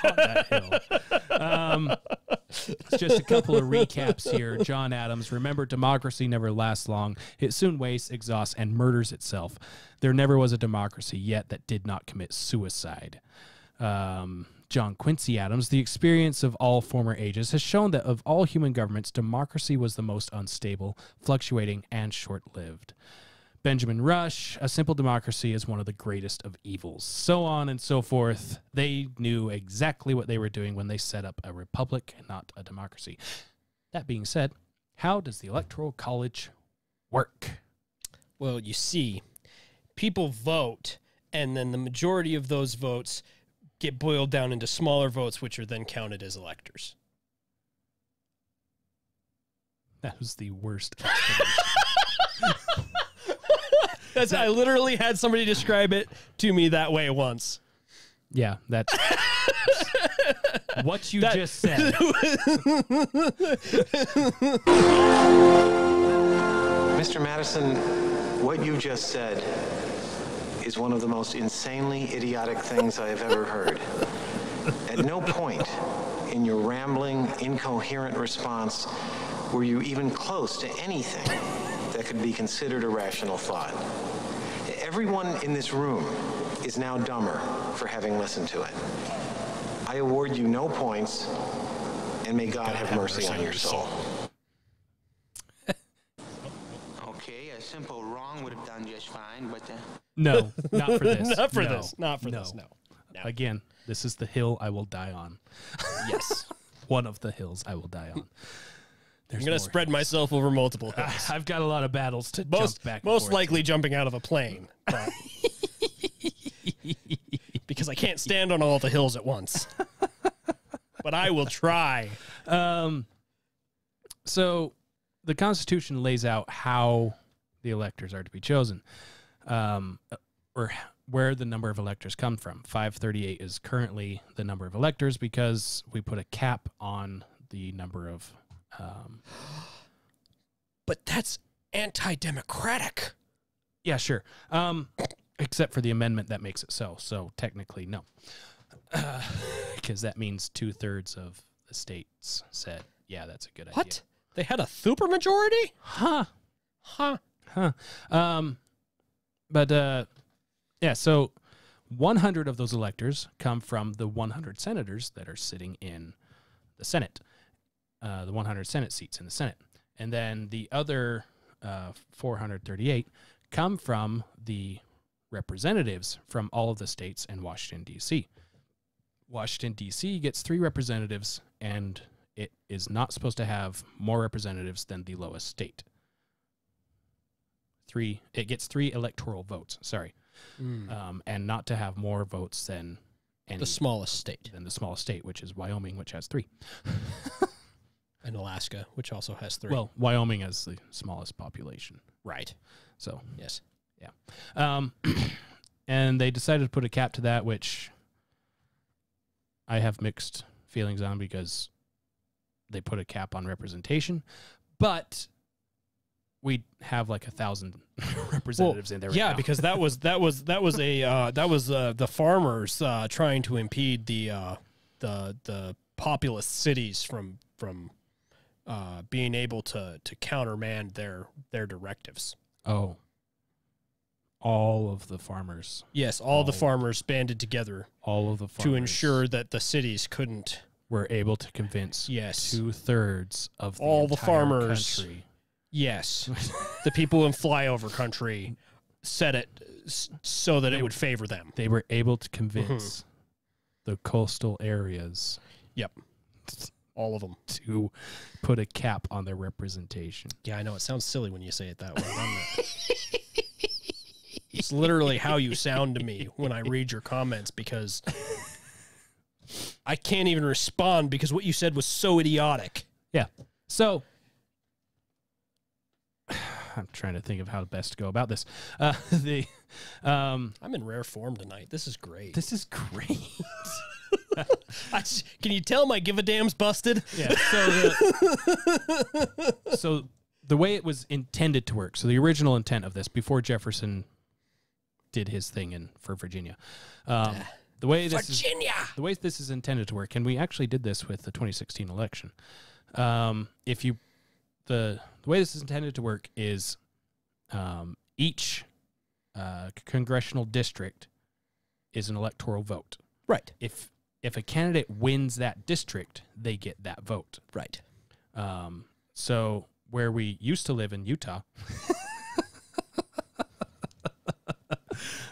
on that hill. Just a couple of recaps here. John Adams, remember, democracy never lasts long. It soon wastes, exhausts, and murders itself. There never was a democracy yet that did not commit suicide. John Quincy Adams, the experience of all former ages has shown that of all human governments, democracy was the most unstable, fluctuating, and short-lived. Benjamin Rush, a simple democracy is one of the greatest of evils. So on and so forth. They knew exactly what they were doing when they set up a republic and not a democracy. That being said, how does the Electoral College work? Well, you see, people vote, and then the majority of those votes get boiled down into smaller votes, which are then counted as electors. That was the worst explanation. I literally had somebody describe it to me that way once. Yeah, that's what you just said. Mr. Madison, what you just said is one of the most insanely idiotic things I have ever heard. At no point in your rambling, incoherent response were you even close to anything that could be considered a rational thought. Everyone in this room is now dumber for having listened to it. I award you no points, and may God have mercy on your soul. Okay, a simple wrong would have done just fine, but No, not for this. Not for No. this. Not for this. No. Again, this is the hill I will die on. Yes. One of the hills I will die on. I'm going to spread myself over multiple hills. I've got a lot of battles to jump back and Most forth likely jumping out of a plane. But because I can't stand on all the hills at once. But I will try. So the Constitution lays out how the electors are to be chosen, or where the number of electors come from. 538 is currently the number of electors because we put a cap on the number of... But that's anti-democratic. Yeah, sure. Except for the amendment that makes it so. So technically, no. Because that means 2/3 of the states said, yeah, that's a good idea. What? They had a supermajority? Huh. Huh. But yeah, so 100 of those electors come from the 100 senators that are sitting in the Senate, the 100 Senate seats in the Senate. And then the other 438 come from the representatives from all of the states and Washington, D.C. Washington, D.C. gets 3 representatives and it is not supposed to have more representatives than the lowest state. It gets 3 electoral votes, sorry. And not to have more votes than The smallest state. Than the smallest state, which is Wyoming, which has 3. And Alaska, which also has 3. Well, Wyoming has the smallest population. right. So, Yes. and they decided to put a cap to that, which I have mixed feelings on because they put a cap on representation, but we have like 1,000 representatives in there. Yeah, right now. because that was the farmers trying to impede the populous cities from being able to countermand their directives. Oh, all of the farmers. Yes, all the farmers banded together All of the farmers to ensure that the cities couldn't. were able to convince Yes. 2/3 of All the entire farmers. country. Yes, the people in flyover country said it so that it would favor them. They were able to convince the coastal areas Yep, all of them. to put a cap on their representation. Yeah, I know it sounds silly when you say it that way, doesn't it? It's literally how you sound to me when I read your comments because I can't even respond because what you said was so idiotic. Yeah. So I'm trying to think of how best to go about this. I'm in rare form tonight. This is great. This is great. Can you tell my give a damn's busted? Yeah. So the way it was intended to work. So the original intent of this before Jefferson did his thing for Virginia. The way this is intended to work, and we actually did this with the 2016 election. The way this is intended to work is each congressional district is an electoral vote. Right. If a candidate wins that district, they get that vote. Right. So where we used to live in Utah,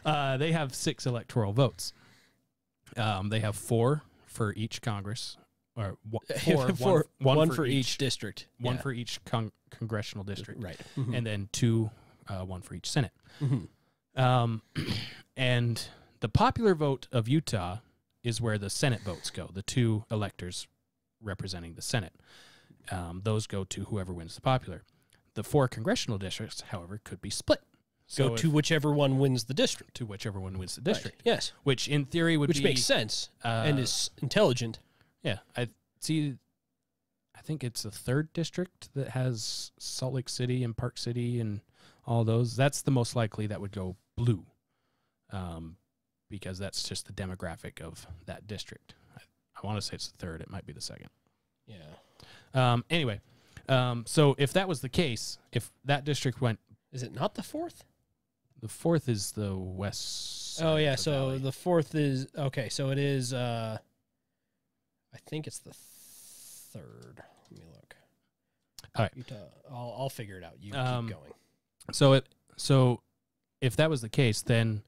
they have 6 electoral votes. They have 4 for each Congress, or one for each district. One for each congressional district. Right. And then 2, 1 for each Senate. And the popular vote of Utah is where the Senate votes go, the 2 electors representing the Senate. Those go to whoever wins the popular. The 4 congressional districts, however, could be split. Go to whichever one wins the district. To whichever one wins the district. Right. Yes. Which in theory would be... Which makes sense and is intelligent. Yeah. I think it's the 3rd district that has Salt Lake City and Park City and all those. That's the most likely that would go blue. Because that's just the demographic of that district. I want to say it's the 3rd. It might be the 2nd. Yeah. Anyway, so if that was the case, if that district went... Is it not the 4th? The 4th is the west side Oh, yeah. of the So valley. the 4th is... Okay, so it is... I think it's the 3rd. Let me look. All right. Utah. I'll figure it out. You keep going. So if that was the case, then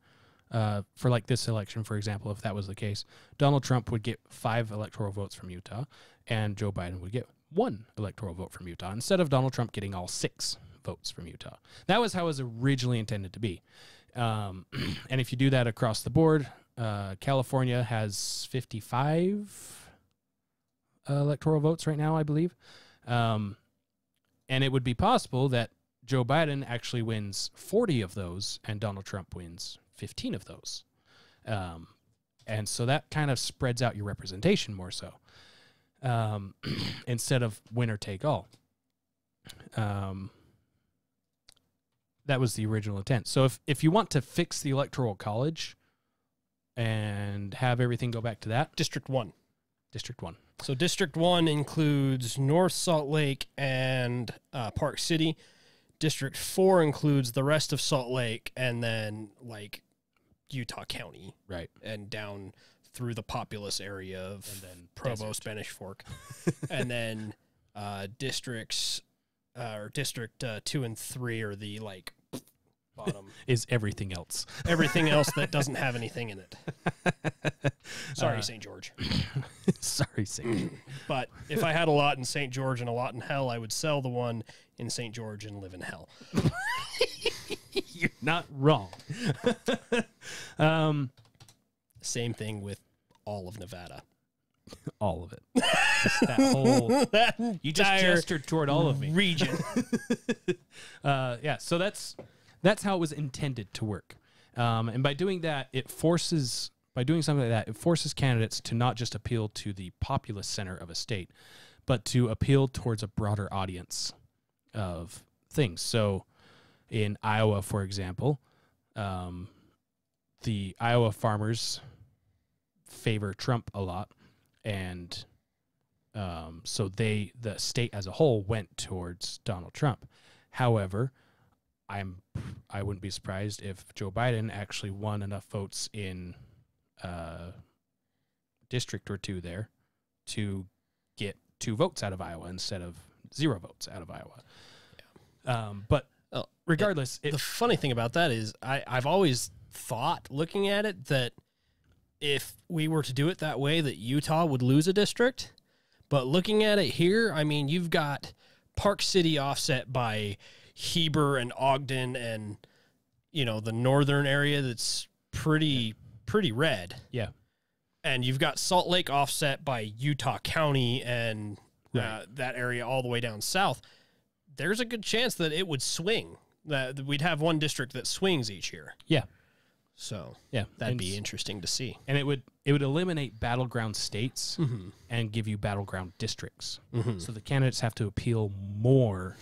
for like this election, for example, if that was the case, Donald Trump would get 5 electoral votes from Utah, and Joe Biden would get 1 electoral vote from Utah, instead of Donald Trump getting all 6 votes from Utah. That was how it was originally intended to be. And if you do that across the board, California has 55 electoral votes right now, I believe. And it would be possible that Joe Biden actually wins 40 of those and Donald Trump wins 15 of those. And so that kind of spreads out your representation more so, instead of winner take all. That was the original intent. So if you want to fix the Electoral College and have everything go back to that, District 1. District 1. So District 1 includes North Salt Lake and Park City. District 4 includes the rest of Salt Lake and then, like, Utah County. Right. And down through the populous area of And then Provo, desert. Spanish Fork. And then District 2 and 3 are the, like, bottom. is everything else. Everything else that doesn't have anything in it. Sorry, St. George. Sorry, St. But if I had a lot in St. George and a lot in hell, I would sell the one in St. George and live in hell. You're not wrong. Same thing with all of Nevada. All of it. Just that whole. That You just entire gestured toward all of me. region. Yeah, so that's how it was intended to work. And by doing that, by doing something like that, it forces candidates to not just appeal to the populous center of a state, but to appeal towards a broader audience of things. So in Iowa, for example, the Iowa farmers favor Trump a lot, and so the state as a whole went towards Donald Trump. However, I wouldn't be surprised if Joe Biden actually won enough votes in a district or two there to get 2 votes out of Iowa instead of 0 votes out of Iowa. Yeah. But regardless, The funny thing about that is I've always thought, looking at it, that if we were to do it that way, that Utah would lose a district. But looking at it here, I mean, you've got Park City offset by Heber and Ogden and, the northern area that's pretty red. yeah. And you've got Salt Lake offset by Utah County and Right. that area all the way down south. There's a good chance that it would swing, that we'd have one district that swings each year. Yeah. So Yeah. that'd And be interesting to see. And it would eliminate battleground states and give you battleground districts. So the candidates have to appeal more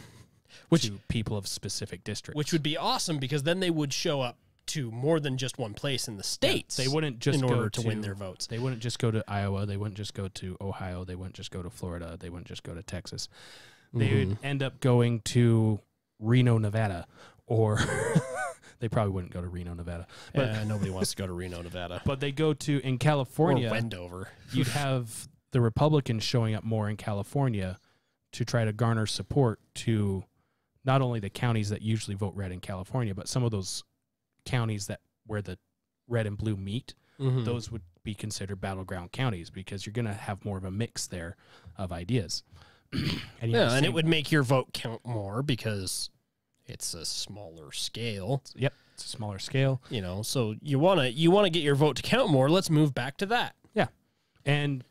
to people of specific districts. Which would be awesome, because then they would show up to more than just one place in the states. They wouldn't just in go order to win their votes. They wouldn't just go to Iowa. They wouldn't just go to Ohio. They wouldn't just go to Florida. They wouldn't just go to Texas. They would end up going to Reno, Nevada, or they probably wouldn't go to Reno, Nevada. But Nobody wants to go to Reno, Nevada. but they go to in California. Or Wendover. You'd have the Republicans showing up more in California to try to garner support to not only the counties that usually vote red in California, but some of those counties where the red and blue meet. Those would be considered battleground counties, because you're going to have more of a mix there of ideas. And it would make your vote count more because it's a smaller scale. Yep, it's a smaller scale. So you want to get your vote to count more. Let's move back to that. Yeah, and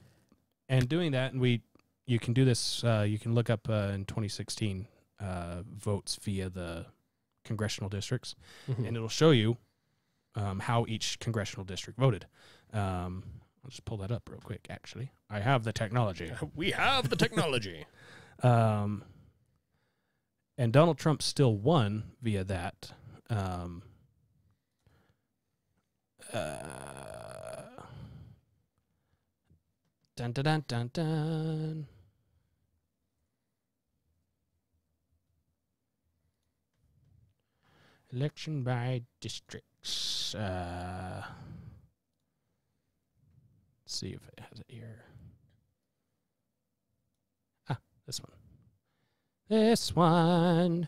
doing that, and you can do this. You can look up in 2016 votes via the congressional districts, and it'll show you how each congressional district voted. I'll just pull that up real quick. Actually, I have the technology. We have the technology. And Donald Trump still won via that. Dun, dun, dun, dun, dun. Election by districts. Let's see if it has it here. This one. This one.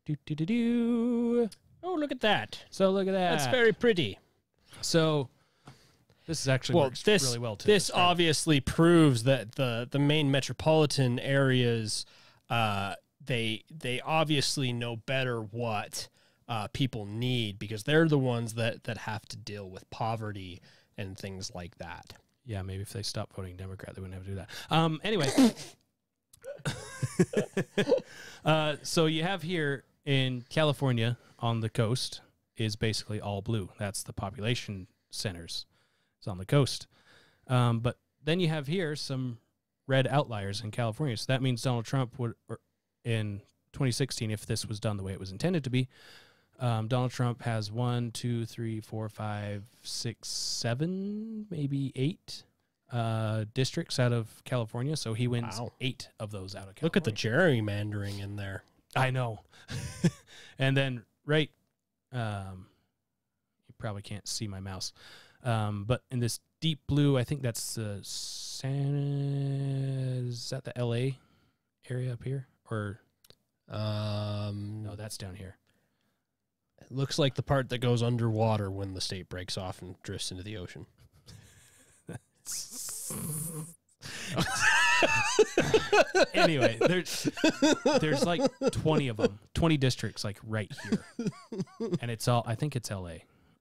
Do. Oh, look at that. So look at that. That's very pretty. So this is actually works really well too. This obviously proves that the main metropolitan areas, they obviously know better what people need, because they're the ones that have to deal with poverty and things like that. Yeah, maybe if they stopped voting Democrat, they wouldn't have to do that. Anyway. So you have here in California on the coast is basically all blue. That's the population centers. It's on the coast. But then you have here some red outliers in California. So that means Donald Trump would, in 2016, if this was done the way it was intended to be, Donald Trump has 1, 2, 3, 4, 5, 6, 7, maybe 8 districts out of California. So he wins 8 of those out of California. Look at the gerrymandering in there. I know. And then you probably can't see my mouse. But in this deep blue, I think that's is that the LA area up here? Or No, that's down here. It looks like the part that goes underwater when the state breaks off and drifts into the ocean. Anyway, there's like 20 of them, 20 districts like right here. And it's all, I think it's LA.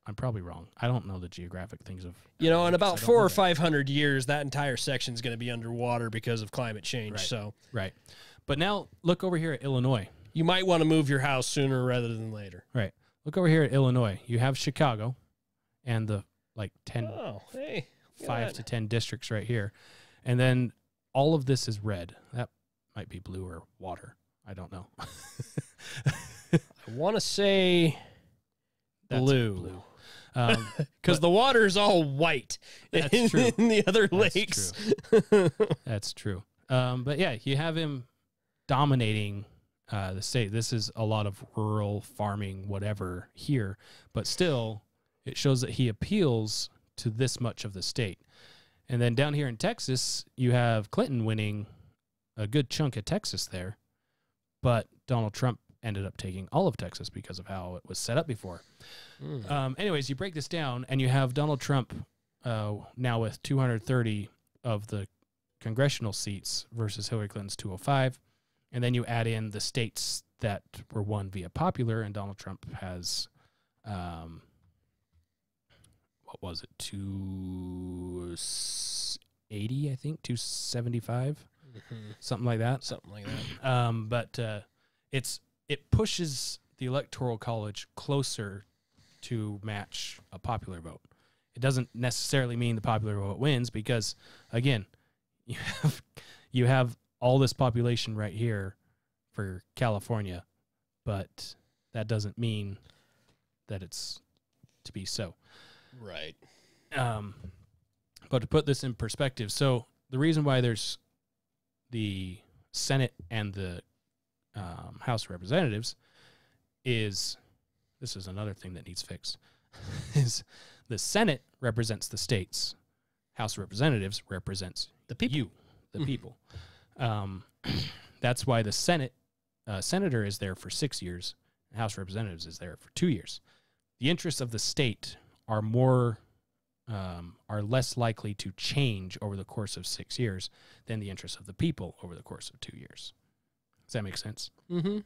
I'm probably wrong. I don't know the geographic things of. You know, in I about don't 400 know or that. 500 years, that entire section is going to be underwater because of climate change. Right. So Right. But now look over here at Illinois. you might want to move your house sooner rather than later. Right. Look over here at Illinois. You have Chicago and the like 10, Oh, hey. look at 5 that. to 10 districts right here. And then all of this is red. That might be blue or water. I don't know. I want to say That's blue. Um, Because the water's all white That's in, true. in the other That's lakes. That's true. But yeah, you have him dominating the state. This is a lot of rural farming, whatever here, but still it shows that he appeals to this much of the state. And then down here in Texas, you have Clinton winning a good chunk of Texas there, but Donald Trump ended up taking all of Texas because of how it was set up before. Anyways, you break this down, and you have Donald Trump now with 230 of the congressional seats versus Hillary Clinton's 205. And then you add in the states that were won via popular, and Donald Trump has, what was it, 280, I think, 275, something like that. Something like that. But it pushes the Electoral College closer to match a popular vote. It doesn't necessarily mean the popular vote wins because, again, you have all this population right here for California, but that doesn't mean that it's to be so. Right. But to put this in perspective, so the reason why there's the Senate and the House of Representatives is, this is another thing that needs fixed, is the Senate represents the states. House of Representatives represents The people. you, the people. That's why the Senate senator is there for 6 years. The House of Representatives is there for 2 years. The interests of the state are less likely to change over the course of 6 years than the interests of the people over the course of 2 years. Does that make sense? Mm-hmm.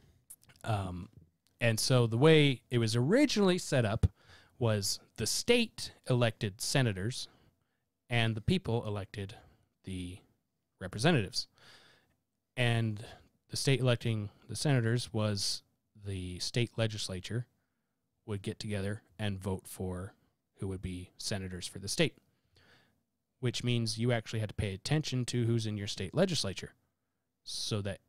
And so the way it was originally set up was the state elected senators and the people elected the representatives. And the state electing the senators was the state legislature would get together and vote for who would be senators for the state, which means you actually had to pay attention to who's in your state legislature so that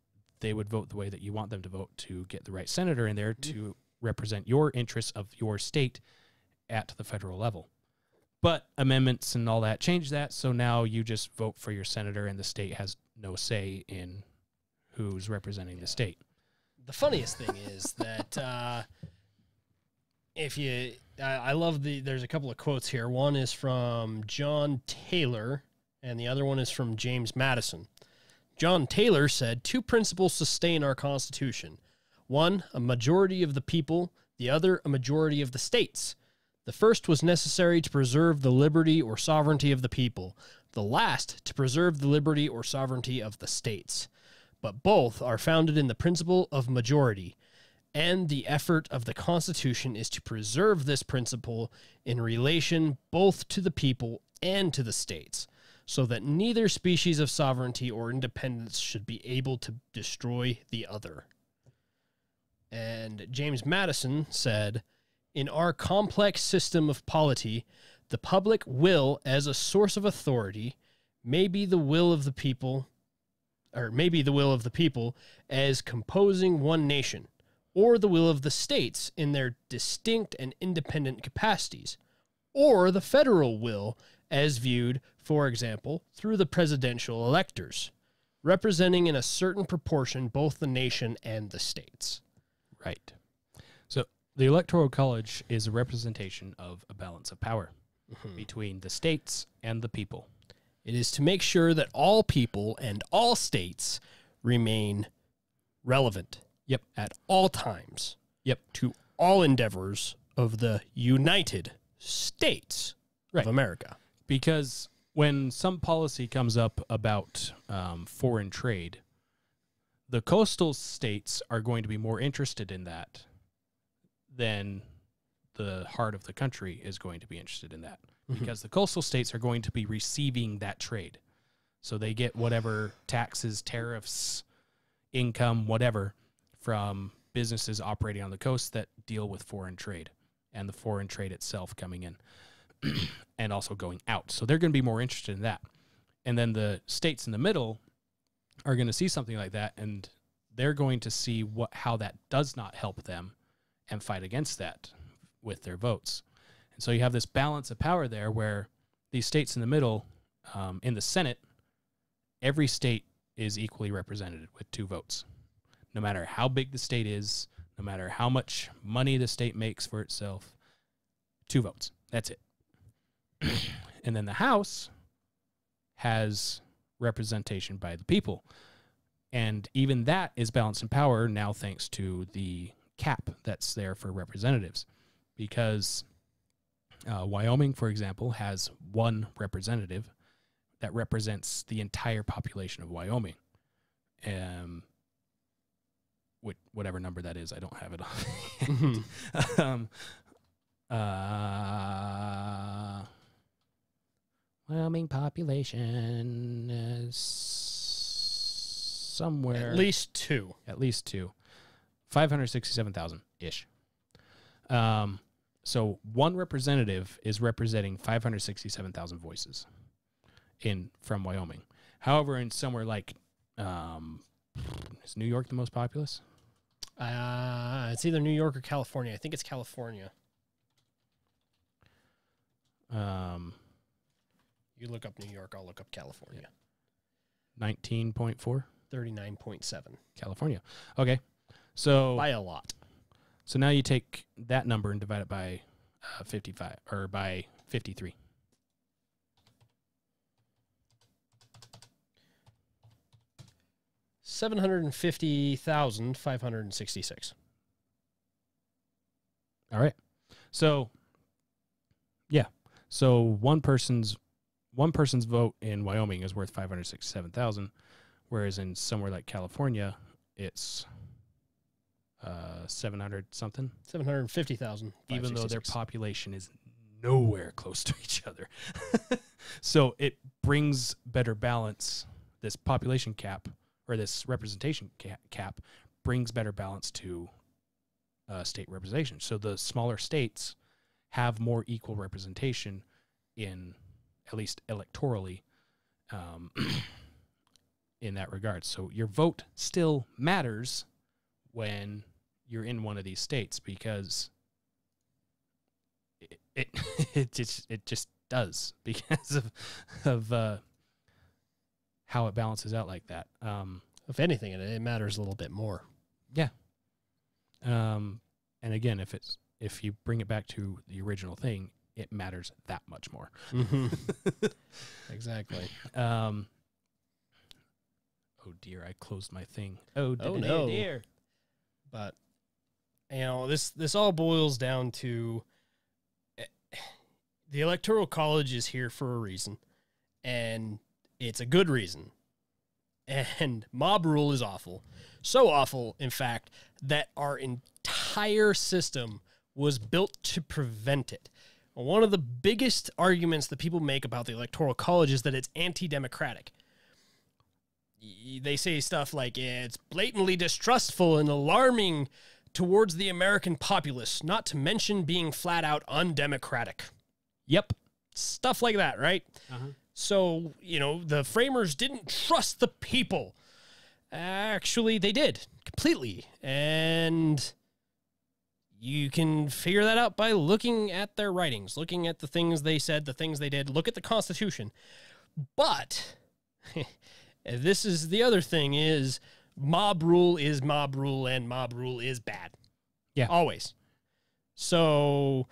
they would vote the way that you want them to vote to get the right senator in there to represent your interests of your state at the federal level. But amendments and all that changed that, so now you just vote for your senator and the state has no say in who's representing the state. The funniest thing is that I love there's a couple of quotes here. One is from John Taylor, and the other one is from James Madison. John Taylor said, 2 principles sustain our Constitution. One, a majority of the people. The other, a majority of the states. The first was necessary to preserve the liberty or sovereignty of the people. The last, to preserve the liberty or sovereignty of the states. But both are founded in the principle of majority. And the effort of the Constitution is to preserve this principle in relation both to the people and to the states, so that neither species of sovereignty or independence should be able to destroy the other. And James Madison said, in our complex system of polity, the public will as a source of authority may be the will of the people, or maybe the will of the people as composing one nation, or the will of the states in their distinct and independent capacities, or the federal will as viewed, for example, through the presidential electors, representing in a certain proportion both the nation and the states. Right. So the Electoral College is a representation of a balance of power between the states and the people. It is to make sure that all people and all states remain relevant. Yep. At all times. Yep. To all endeavors of the United States Right. of America. Because when some policy comes up about foreign trade, the coastal states are going to be more interested in that than the heart of the country is going to be interested in that. Because the coastal states are going to be receiving that trade. So they get whatever taxes, tariffs, income, whatever, from businesses operating on the coast that deal with foreign trade and the foreign trade itself coming in and also going out. So they're going to be more interested in that. And then the states in the middle are going to see something like that, and they're going to see how that does not help them and fight against that with their votes. And so you have this balance of power there where these states in the middle, in the Senate, every state is equally represented with 2 votes. No matter how big the state is, no matter how much money the state makes for itself, 2 votes. That's it. And then the House has representation by the people. And even that is balanced in power now thanks to the cap that's there for representatives. Because Wyoming, for example, has 1 representative that represents the entire population of Wyoming. Whatever number that is, I don't have it on. Wyoming population is somewhere... At least 2. At least 2. 567,000-ish. So 1 representative is representing 567,000 voices from Wyoming. However, in somewhere like... is New York the most populous? It's either New York or California. I think it's California. You look up New York, I'll look up California. 19.4? 39.7. California. Okay. So by a lot. So now you take that number and divide it by 55 or by 53. $750,566. All right. So yeah. So one person's vote in Wyoming is worth 567,000, whereas in somewhere like California, it's 700 something. 750,000. Even though their population is nowhere close to each other. So it brings better balance. This population cap or this representation cap brings better balance to state representation. So the smaller states have more equal representation in, at least electorally, in that regard. So your vote still matters when you're in one of these states, because it just does, because of how it balances out like that. If anything, it matters a little bit more. Yeah. And again, if you bring it back to the original thing, it matters that much more. Mm-hmm. Exactly. Oh dear, I closed my thing. Oh no. dear. But this all boils down to the Electoral College is here for a reason, and it's a good reason. And mob rule is awful. So awful, in fact, that our entire system was built to prevent it. One of the biggest arguments that people make about the Electoral College is that it's anti-democratic. They say stuff like, it's blatantly distrustful and alarming towards the American populace, not to mention being flat out undemocratic. Yep. Stuff like that, right? Uh-huh. So, the framers didn't trust the people. Actually, they did, completely. And you can figure that out by looking at their writings, looking at the things they said, the things they did. Look at the Constitution. But this is the other thing is mob rule is mob rule, and mob rule is bad. Yeah. Always. So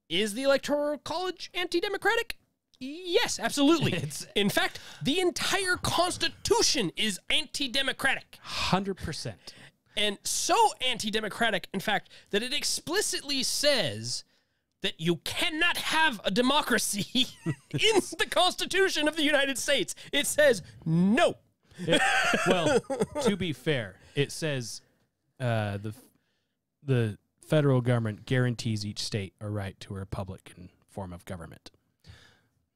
is the Electoral College anti-democratic? Yes, absolutely. In fact, the entire Constitution is anti-democratic. 100%. And so anti-democratic, in fact, that it explicitly says that you cannot have a democracy in the Constitution of the United States. It says no. Well, to be fair, it says the federal government guarantees each state a right to a Republican form of government.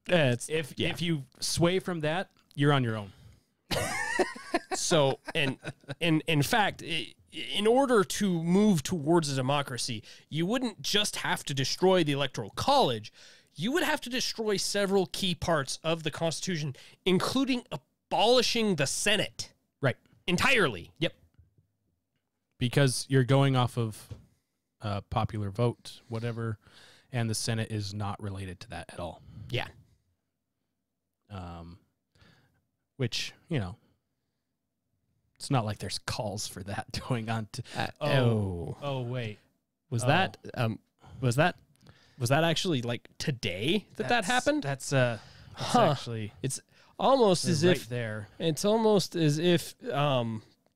If you sway from that, you're on your own. So, and in fact, in order to move towards a democracy, you wouldn't just have to destroy the Electoral College. You would have to destroy several key parts of the Constitution, including abolishing the Senate. Right. Entirely. Yep. Because you're going off of popular vote, whatever, and the Senate is not related to that at all. Yeah. Which, you know, it's not like there's calls for that going on. Wait. Was that actually like today that happened? That's actually It's almost as right if there. It's almost as if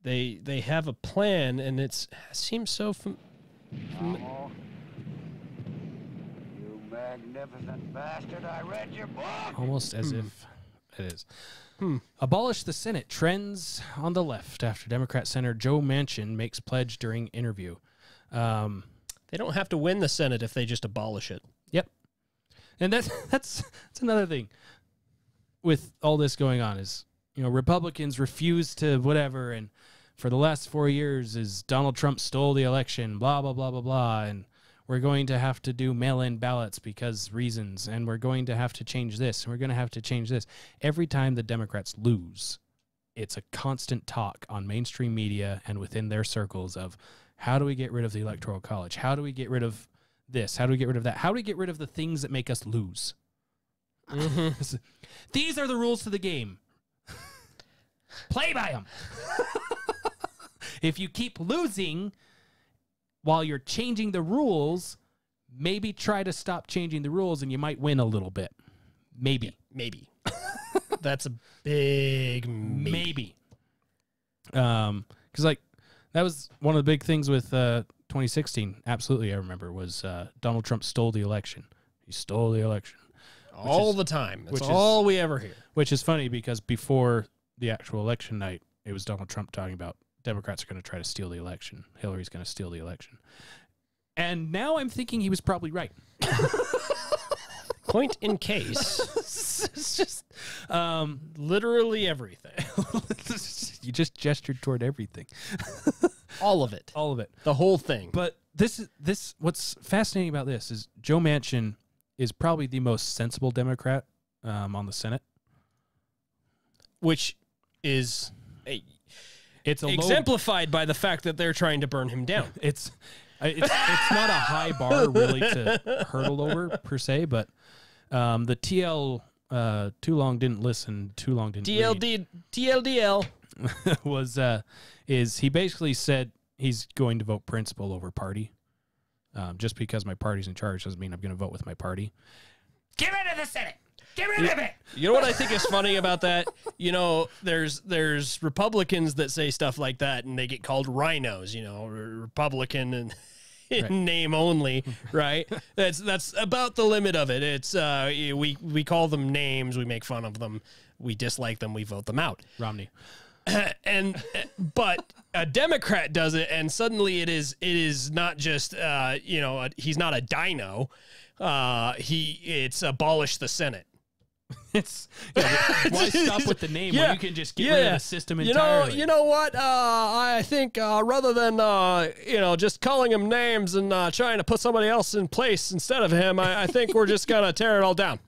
they have a plan, and it seems so. You magnificent bastard! I read your book. Almost as if it is. Abolish the Senate. Trends on the left after Democrat Senator Joe Manchin makes pledge during interview. They don't have to win the Senate if they just abolish it. Yep. And that's another thing with all this going on is, you know, Republicans refuse to whatever, and for the last 4 years is Donald Trump stole the election, blah, blah, blah, blah, blah, and we're going to have to do mail-in ballots because reasons, and we're going to have to change this, and we're going to have to change this. Every time the Democrats lose, it's a constant talk on mainstream media and within their circles of how do we get rid of the Electoral College? How do we get rid of this? How do we get rid of that? How do we get rid of the things that make us lose? Mm-hmm. These are the rules to the game. Play by them. If you keep losing while you're changing the rules, maybe try to stop changing the rules and you might win a little bit. Maybe. Maybe. That's a big maybe. Because, like, that was one of the big things with 2016. Absolutely, I remember, was Donald Trump stole the election. He stole the election. All the time. That's all we ever hear. Which is funny because before the actual election night, it was Donald Trump talking about Democrats are going to try to steal the election. Hillary's going to steal the election. And now I'm thinking he was probably right. Point in case. It's just literally everything. You just gestured toward everything. All of it. All of it. The whole thing. But this what's fascinating about this is Joe Manchin is probably the most sensible Democrat on the Senate. Which is it's exemplified by the fact that they're trying to burn him down. It's not a high bar really to hurdle over per se, but the TL too long didn't listen, too long didn't read, TLDL is he basically said he's going to vote principle over party. Just because my party's in charge doesn't mean I'm going to vote with my party. Get rid of the Senate. Get rid of it. You know what I think is funny about that? You know, there's Republicans that say stuff like that, and they get called rhinos. You know, Republican and in Right. name only, right? That's about the limit of it. It's we call them names, we make fun of them, we dislike them, we vote them out. Romney. But a Democrat does it, and suddenly it is not just he's not a dino. It's abolish the Senate. It's why stop with the name when you can just get rid of the system entirely? You know what? I think rather than just calling him names and trying to put somebody else in place instead of him, I think we're just gonna tear it all down.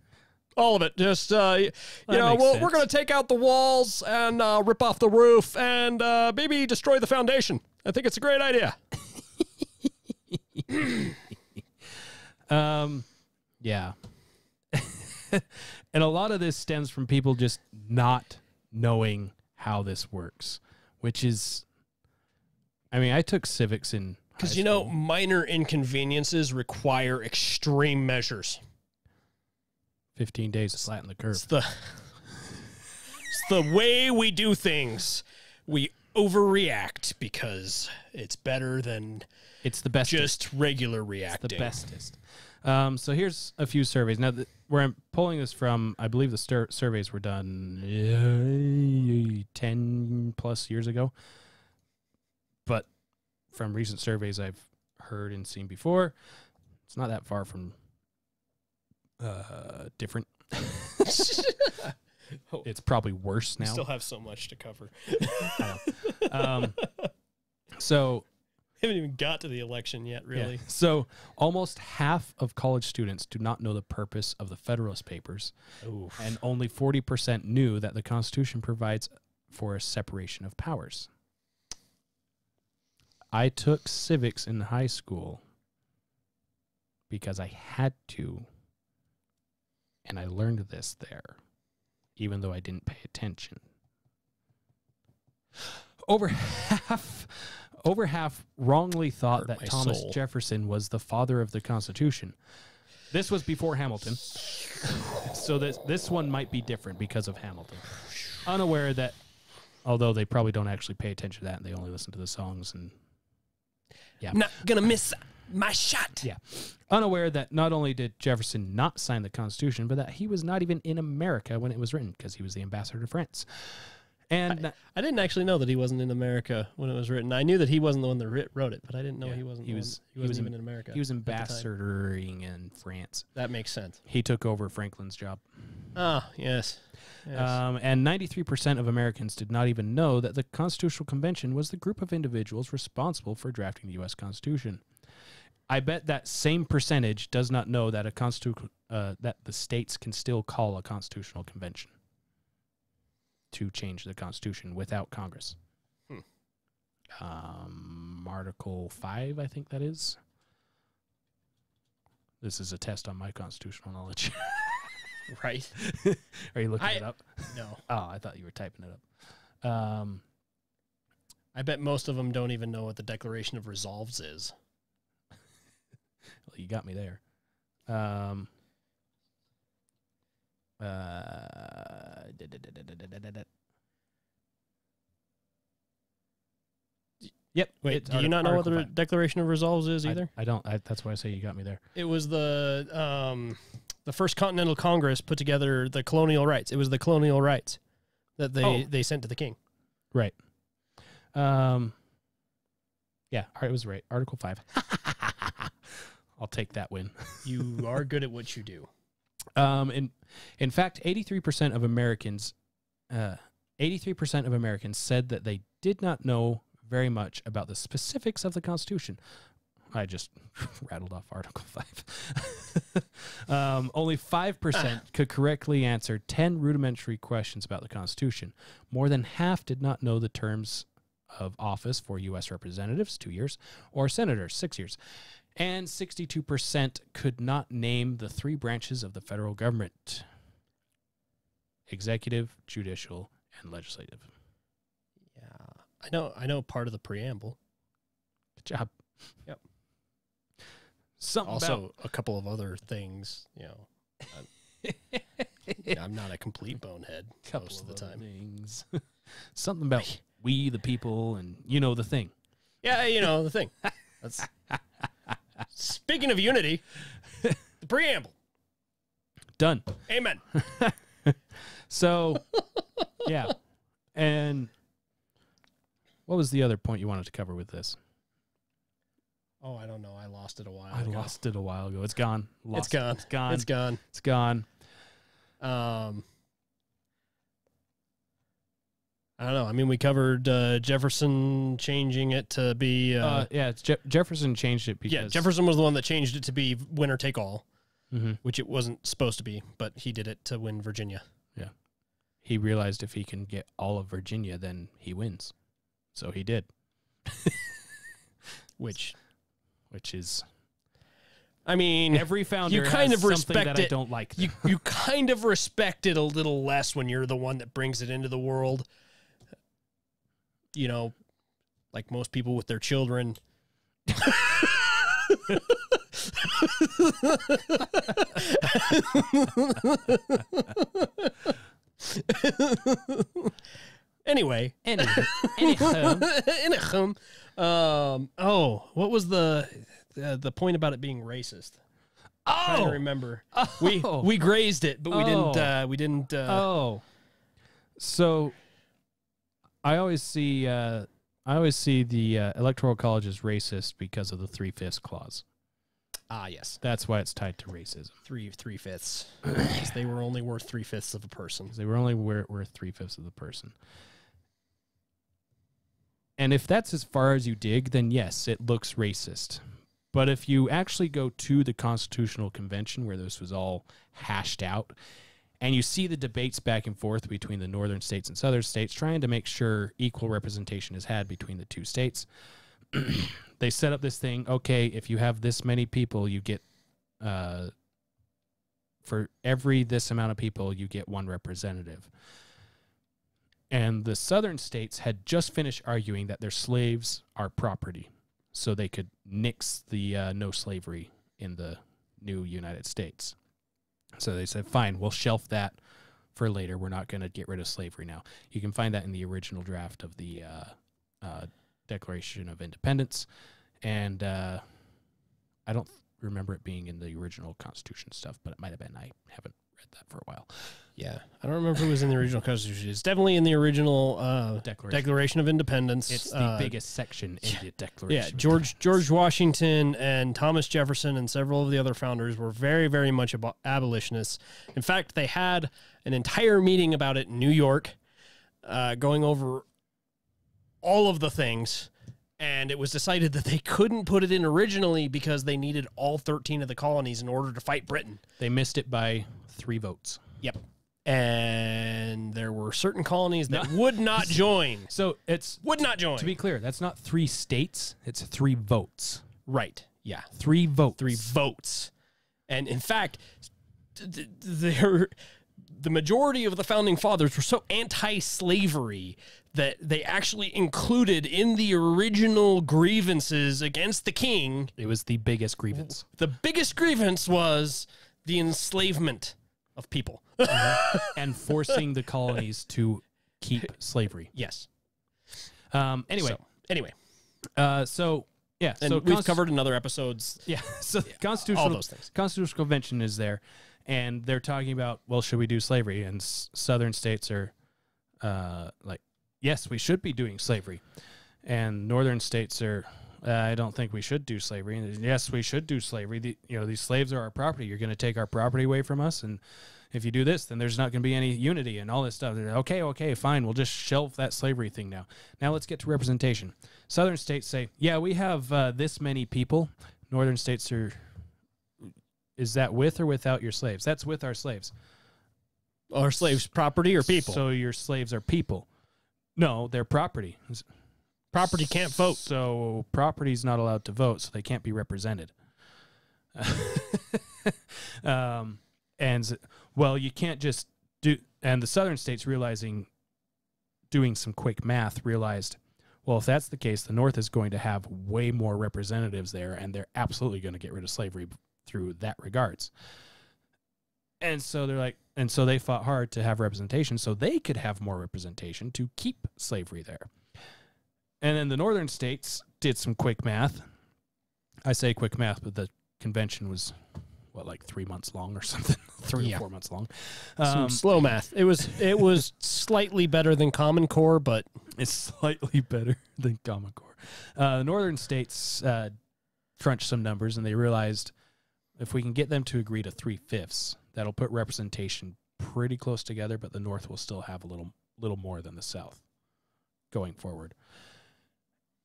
All of it. Just, we're going to take out the walls and rip off the roof and maybe destroy the foundation. I think it's a great idea. Yeah. And a lot of this stems from people just not knowing how this works, which is, I mean, I took civics in Because, high school. minor inconveniences require extreme measures. 15 days to flatten the curve. It's the way we do things. We overreact because it's better than It's the best. just regular reacting. The bestest. So here's a few surveys. Now, where I'm pulling this from, I believe the surveys were done 10 plus years ago. But from recent surveys I've heard and seen before, it's not that far from different. It's probably worse now. We still have so much to cover. I know. So Haven't even got to the election yet, really. Yeah. So almost half of college students do not know the purpose of the Federalist Papers, Oof. and only 40% knew that the Constitution provides for a separation of powers. I took civics in high school because I had to, and I learned this there, even though I didn't pay attention. Over half wrongly thought Hurt that my Thomas soul. Jefferson was the father of the Constitution. This was before Hamilton. So this one might be different because of Hamilton. Unaware that, although they probably don't actually pay attention to that and they only listen to the songs and yeah. I'm not going to miss my shot. Yeah. Unaware that not only did Jefferson not sign the Constitution, but that he was not even in America when it was written because he was the ambassador to France. And I didn't actually know that he wasn't in America when it was written. I knew that he wasn't the one that wrote it, but I didn't know Yeah, he wasn't. he was even in America. He was at the time. ambassadoring in France. That makes sense. He took over Franklin's job. Ah, yes. Yes. And 93% of Americans did not even know that the Constitutional Convention was the group of individuals responsible for drafting the U.S. Constitution. I bet that same percentage does not know that that the states can still call a constitutional convention to change the Constitution without Congress. Article 5, I think that is. This is a test on my constitutional knowledge. Right. Are you looking it up? No. Oh, I thought you were typing it up. I bet most of them don't even know what the Declaration of Resolves is. Well, you got me there. Yep. Wait, it's do you not know what Article the 5. Declaration of Resolves is either? I don't. That's why I say you got me there. It was the First Continental Congress put together the colonial rights. It was the colonial rights that they sent to the king. Right. Yeah, it was right. Article 5. I'll take that win. You are good at what you do. In fact, 83% of Americans, 83% of Americans said that they did not know very much about the specifics of the Constitution. I just rattled off Article 5. Only 5% could correctly answer 10 rudimentary questions about the Constitution. More than half did not know the terms of office for U.S. representatives, 2 years, or senators, 6 years. And 62% could not name the 3 branches of the federal government: executive, judicial, and legislative. Yeah. I know part of the preamble. Good job. Yep. Something Also, about a couple of other things, you know. I'm not a complete bonehead most of the time. things. Something about we the people, and you know the thing. Yeah, you know, the thing. That's speaking of unity, the preamble. Done. Amen. So, yeah. And what was the other point you wanted to cover with this? Oh, I don't know. I lost it a while I ago. lost it a while ago. It's gone. It's gone. It's gone. It's gone. It's gone. I don't know. I mean, we covered Jefferson changing it to be... Yeah, it's Jefferson changed it because... yeah, Jefferson was the one that changed it to be winner take all, Mhm. which it wasn't supposed to be, but he did it to win Virginia. Yeah. He realized if he can get all of Virginia, then he wins. So he did. Which is... I mean, Every founder you kind has of something respect that I it. don't like. You kind of respect it a little less when you're the one that brings it into the world. You know, like most people with their children. Anyway. Anyway. What was the point about it being racist? I'm trying to remember. We grazed it, but we didn't. So I always see the Electoral College as racist because of the 3/5 clause. Ah, yes, That's why it's tied to racism. 3/5. Because they were only worth 3/5 of a person. They were only worth 3/5 of the person. And if that's as far as you dig, then yes, it looks racist. But if you actually go to the Constitutional Convention where this was all hashed out, and you see the debates back and forth between the northern states and southern states trying to make sure equal representation is had between the two states, they set up this thing, okay, if you have this many people, you get, for every this amount of people, you get one representative. And the southern states had just finished arguing that their slaves are property, so they could nix the no slavery in the new United States. So they said, fine, we'll shelf that for later. We're not going to get rid of slavery now. You can find that in the original draft of the Declaration of Independence. And I don't remember it being in the original Constitution stuff, but it might have been. I haven't read that for a while. Yeah, I don't remember if it was in the original Constitution. It's definitely in the original Declaration of Independence. It's the biggest section in the Declaration. Yeah, George Washington and Thomas Jefferson and several of the other founders were very, very much abolitionists. In fact, they had an entire meeting about it in New York, going over all of the things, and it was decided that they couldn't put it in originally because they needed all 13 of the colonies in order to fight Britain. They missed it by 3 votes. Yep. And there were certain colonies that would not join. So it's... Would not join. To be clear, that's not 3 states. It's 3 votes. Right. Yeah. 3 votes. 3 votes. And in fact, the majority of the founding fathers were so anti-slavery that they actually included in the original grievances against the king. It was the biggest grievance. The biggest grievance was the enslavement of people. And forcing the colonies to keep slavery. Yes. Anyway. Yeah. And so we've covered in other episodes. Yeah. So all those things. Constitutional Convention is there, and they're talking about, well, should we do slavery? And southern states are like, yes, we should be doing slavery. And northern states are, I don't think we should do slavery. And yes, we should do slavery. These slaves are our property. You're going to take our property away from us, and if you do this, then there's not going to be any unity and all this stuff. Okay, fine. We'll just shelve that slavery thing now. Now let's get to representation. Southern states say, yeah, we have this many people. Northern states are, is that with or without your slaves? That's with our slaves. Are slaves property or people? So your slaves are people. No, they're property. Property can't vote. So property's not allowed to vote, so they can't be represented. And, well, you can't just do... And the southern states doing some quick math, realized, well, if that's the case, the North is going to have way more representatives there, and they're absolutely going to get rid of slavery through that regards. And so they're like... And so they fought hard to have representation so they could have more representation to keep slavery there. And then the northern states did some quick math. I say quick math, but the convention was, like 3 months long or something? 3 or 4 months long. Some slow math. It was slightly better than Common Core, but... It's slightly better than Common Core. The northern states crunched some numbers, and they realized if we can get them to agree to 3/5, that'll put representation pretty close together, but the North will still have a little more than the South going forward.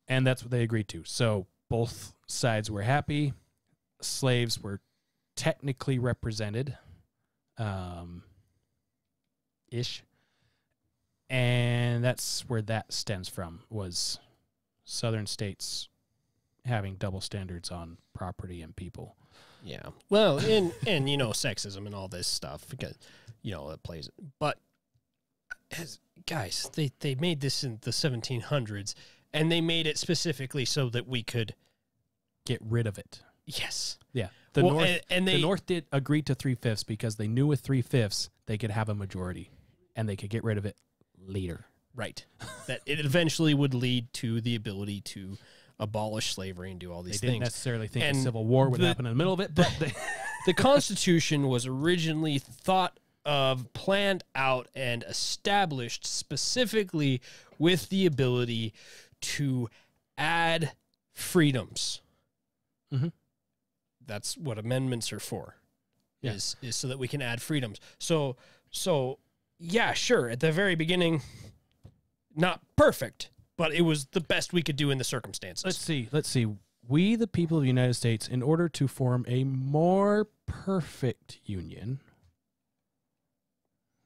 And that's what they agreed to. So both sides were happy. Slaves were technically represented, ish. And that's where that stems from, was southern states having double standards on property and people. Yeah. Well, and sexism and all this stuff, because, it plays. But, guys, they made this in the 1700s, and they made it specifically so that we could get rid of it. Yes. Yeah. The North did agree to 3/5 because they knew with 3/5 they could have a majority, and they could get rid of it later. Right. That it eventually would lead to the ability to abolish slavery and do all They these didn't things. necessarily think And a civil war would the- happen in the middle of it, but The Constitution was originally thought of, planned out, and established specifically with the ability to add freedoms. Mhm. That's what amendments are for. Yeah. Is so that we can add freedoms. So yeah, sure. At the very beginning, not perfect, but it was the best we could do in the circumstances. let's see. We, the people of the United States, in order to form a more perfect union,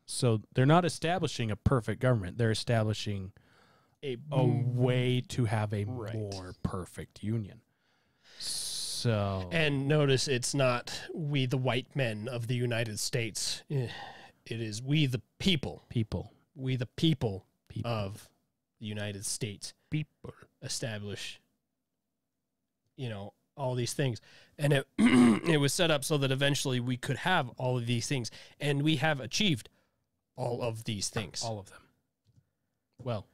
so they're not establishing a perfect government, they're establishing a way to have a Right. more perfect union. So And notice it's not we, the white men of the United States. It is we, the people. people We, the people People. of the United States, establish, all these things. And it, it was set up so that eventually we could have all of these things. And we have achieved all of these things. all of them. Well,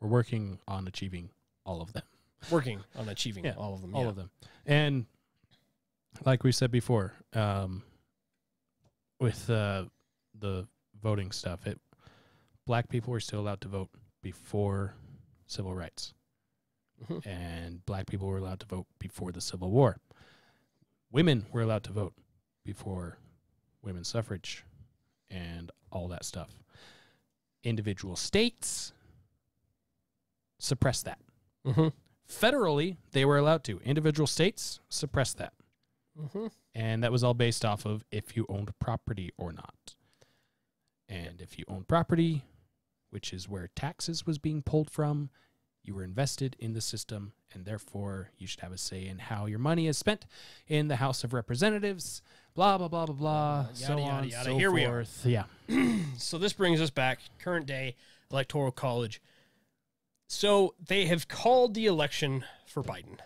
we're working on achieving all of them. Working on achieving all of them. All yeah. of them. And like we said before, with the voting stuff, black people were still allowed to vote before civil rights. Mhm. And black people were allowed to vote before the Civil War. Women were allowed to vote before women's suffrage and all that stuff. Individual states suppressed that. Mhm. Federally, they were allowed to. Individual states suppressed that. Mhm. And that was all based off of if you owned property or not. And if you owned property, which is where taxes was being pulled from, you were invested in the system, and therefore you should have a say in how your money is spent in the House of Representatives, blah, blah, blah, blah, blah, so yada, on, yada. so Here we are. forth. Yeah. So this brings us back, current day, Electoral College. So they have called the election for Biden.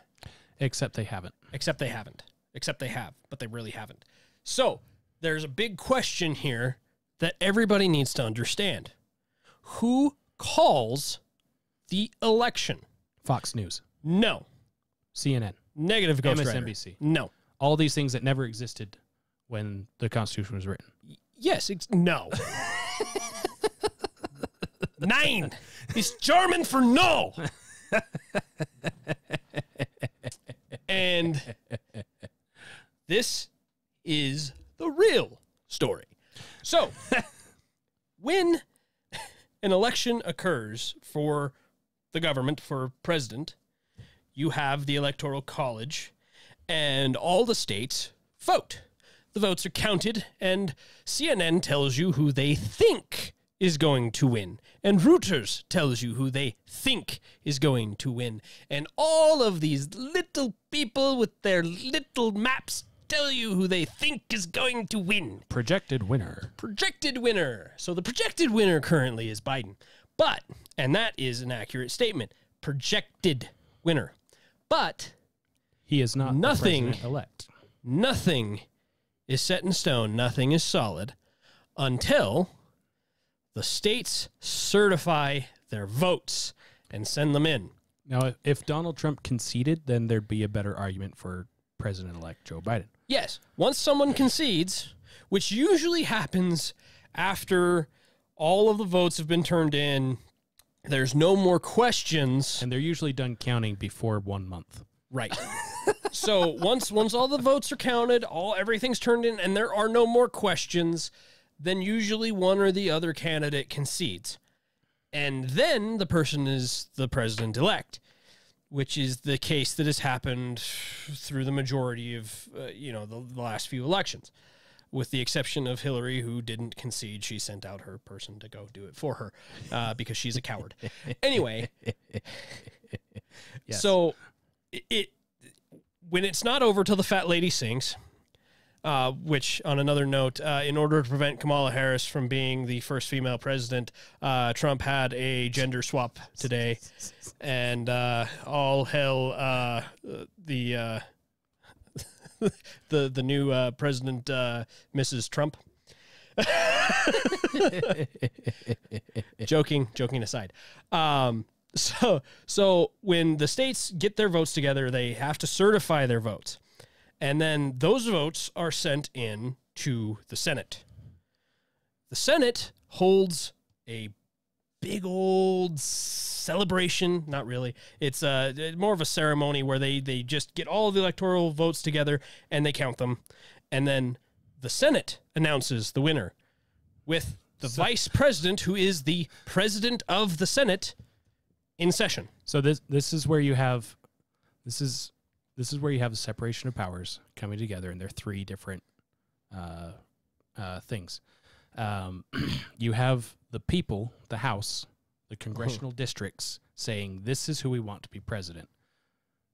Except they haven't. Except they haven't. Except they have, but they really haven't. So there's a big question here that everybody needs to understand. Who calls the election? Fox News, No. CNN, Negative ghostwriter. MSNBC. No. All these things that never existed when the Constitution was written. Yes. No. 9. It's German for no. And this is the real story. So, when an election occurs for the government, for president, you have the Electoral College, and all the states vote. The votes are counted, and CNN tells you who they think is going to win, and Reuters tells you who they think is going to win, and all of these little people with their little maps tell you who they think is going to win. Projected winner. Projected winner. So the projected winner currently is Biden. But, and that is an accurate statement, projected winner. But He is not Nothing. elect. nothing is set in stone, nothing is solid until the states certify their votes and send them in. Now, if Donald Trump conceded, then there'd be a better argument for President-elect Joe Biden. Yes, once someone concedes, which usually happens after all of the votes have been turned in, there's no more questions. And they're usually done counting before 1 month. Right. So once all the votes are counted, everything's turned in, and there are no more questions, then usually one or the other candidate concedes. And then the person is the president-elect, which is the case that has happened through the majority of, the last few elections. With the exception of Hillary, who didn't concede. She sent out her person to go do it for her because she's a coward. Anyway, Yes. so when it's not over till the fat lady sings, which, on another note, in order to prevent Kamala Harris from being the first female president, Trump had a gender swap today, and all hell the new president, Mrs. Trump. Joking aside. So when the states get their votes together, they have to certify their votes. And then those votes are sent in to the Senate. The Senate holds a big old celebration. Not really. It's more of a ceremony where they just get all of the electoral votes together and they count them. And then the Senate announces the winner with the vice president, who is the president of the Senate, in session. So this is where you have this is where you have the separation of powers coming together, and there are three different things. You have the people, the House, the congressional districts saying this is who we want to be president,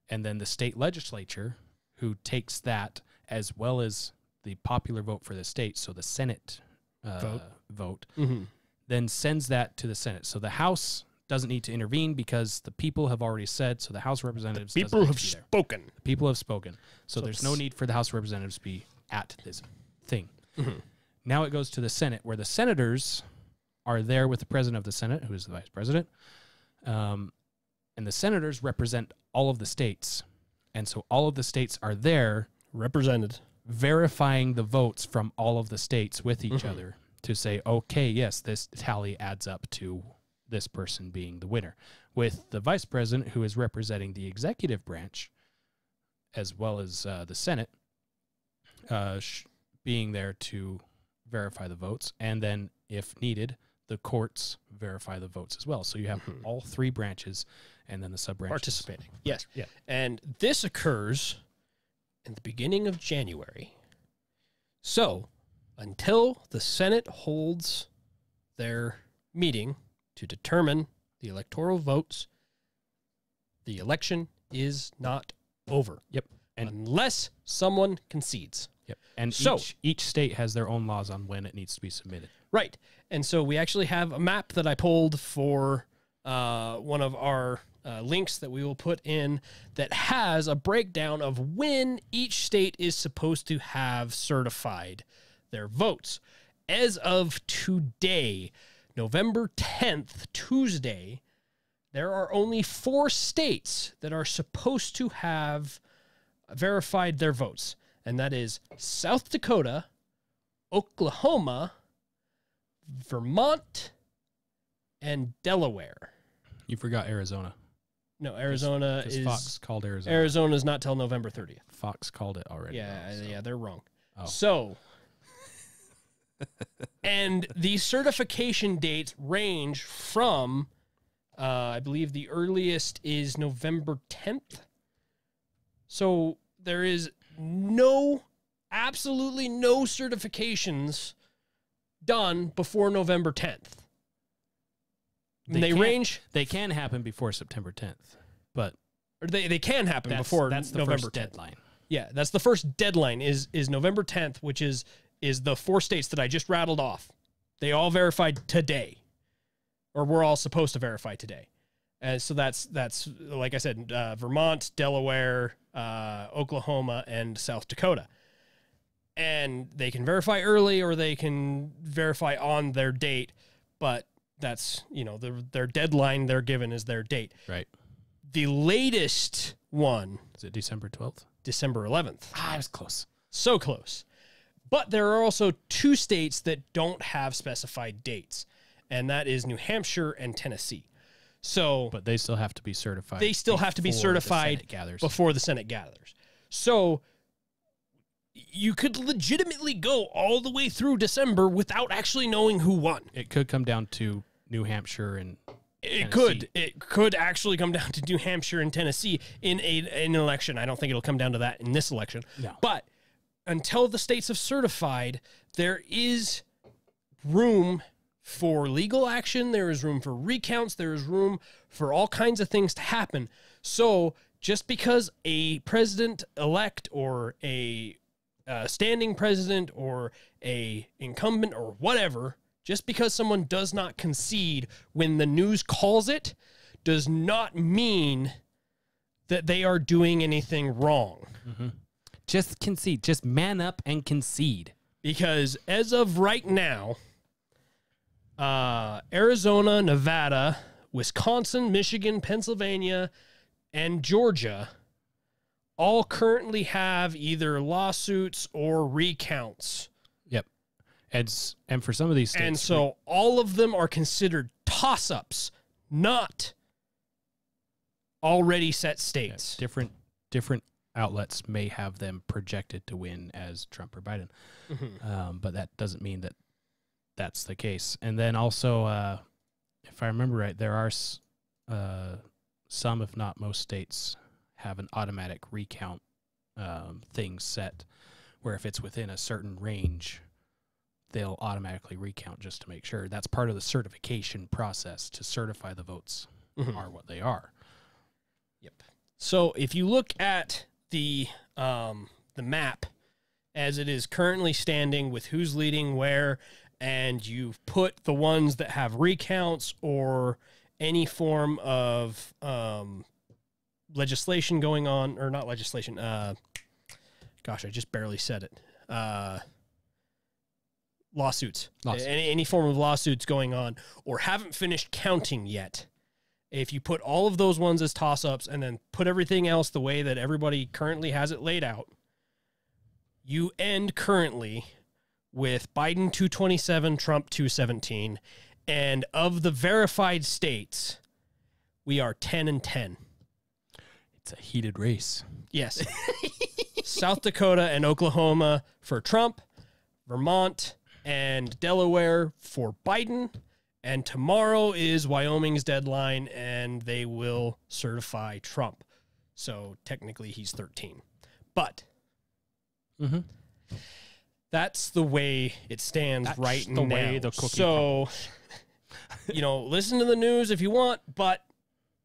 and then the state legislature, who takes that as well as the popular vote for the state, so the Senate vote, then sends that to the Senate. So the House doesn't need to intervene because the people have already said, so the House of Representatives People have spoken. The people have spoken. So there's no need for the House of Representatives to be at this thing. Now it goes to the Senate, where the senators are there with the president of the Senate, who is the vice president. And the senators represent all of the states. And so all of the states are there Represented. verifying the votes from all of the states with each other to say, okay, yes, this tally adds up to this person being the winner, with the vice president, who is representing the executive branch as well as the Senate, being there to verify the votes. And then if needed, the courts verify the votes as well. So you have all three branches and then the sub-branches Participating. Yes. Yeah. And this occurs in the beginning of January. So until the Senate holds their meeting to determine the electoral votes, the election is not over. Yep. Unless someone concedes. Yep. And So- each state has their own laws on when it needs to be submitted. Right. And so we actually have a map that I pulled for one of our links that we will put in that has a breakdown of when each state is supposed to have certified their votes. As of today, November 10th, Tuesday, there are only 4 states that are supposed to have verified their votes. And that is South Dakota, Oklahoma, Vermont, and Delaware. You forgot Arizona. No, Arizona Because is Fox called Arizona. Arizona's not till November 30th. Fox called it already. Yeah, though, so. yeah, they're wrong. Oh. So, and the certification dates range from, I believe the earliest is November 10th. So there is absolutely no certifications done before November 10th. They range. They can happen before September 10th, but Or they can happen before that's the November first 10th. deadline. Yeah, that's the first deadline is November 10th, which is the 4 states that I just rattled off. They all verified today, or we're all supposed to verify today. And so that's like I said, Vermont, Delaware, Oklahoma, and South Dakota. And they can verify early or they can verify on their date, but that's, their deadline they're given is their date. Right. The latest one, Is it December 12th? December 11th. I was close. So close. But there are also 2 states that don't have specified dates, and that is New Hampshire and Tennessee. So But they still have to be certified. they still have to be before the certified Senate gathers. before the Senate gathers. So you could legitimately go all the way through December without actually knowing who won. It could come down to New Hampshire and It Tennessee. could actually come down to New Hampshire and Tennessee in an election. I don't think it'll come down to that in this election. No. But until the states have certified, there is room for legal action. There is room for recounts. There is room for all kinds of things to happen. So just because a president-elect or a standing president or a incumbent or whatever, just because someone does not concede when the news calls it, does not mean that they are doing anything wrong. just concede. Just man up and concede. Because as of right now, Arizona, Nevada, Wisconsin, Michigan, Pennsylvania, and Georgia all currently have either lawsuits or recounts. Yep. And for some of these states, And so all of them are considered toss-ups, not already set states. different outlets may have them projected to win as Trump or Biden, but that doesn't mean that that's the case. And then also, if I remember right, there are some, if not most states, have an automatic recount thing set, where if it's within a certain range, they'll automatically recount just to make sure. That's part of the certification process to certify the votes are what they are. Yep. So if you look at the map as it is currently standing with who's leading where, and you've put the ones that have recounts or any form of legislation going on, or not legislation, gosh, I just barely said it. Lawsuits. Any form of lawsuits going on, or haven't finished counting yet. If you put all of those ones as toss-ups and then put everything else the way that everybody currently has it laid out, you end currently with Biden 227, Trump 217, and of the verified states, we are 10-10. It's a heated race. Yes. South Dakota and Oklahoma for Trump, Vermont and Delaware for Biden, and tomorrow is Wyoming's deadline, and they will certify Trump. So technically he's 13. But that's the way it stands right now. Way the cookie so, listen to the news if you want, but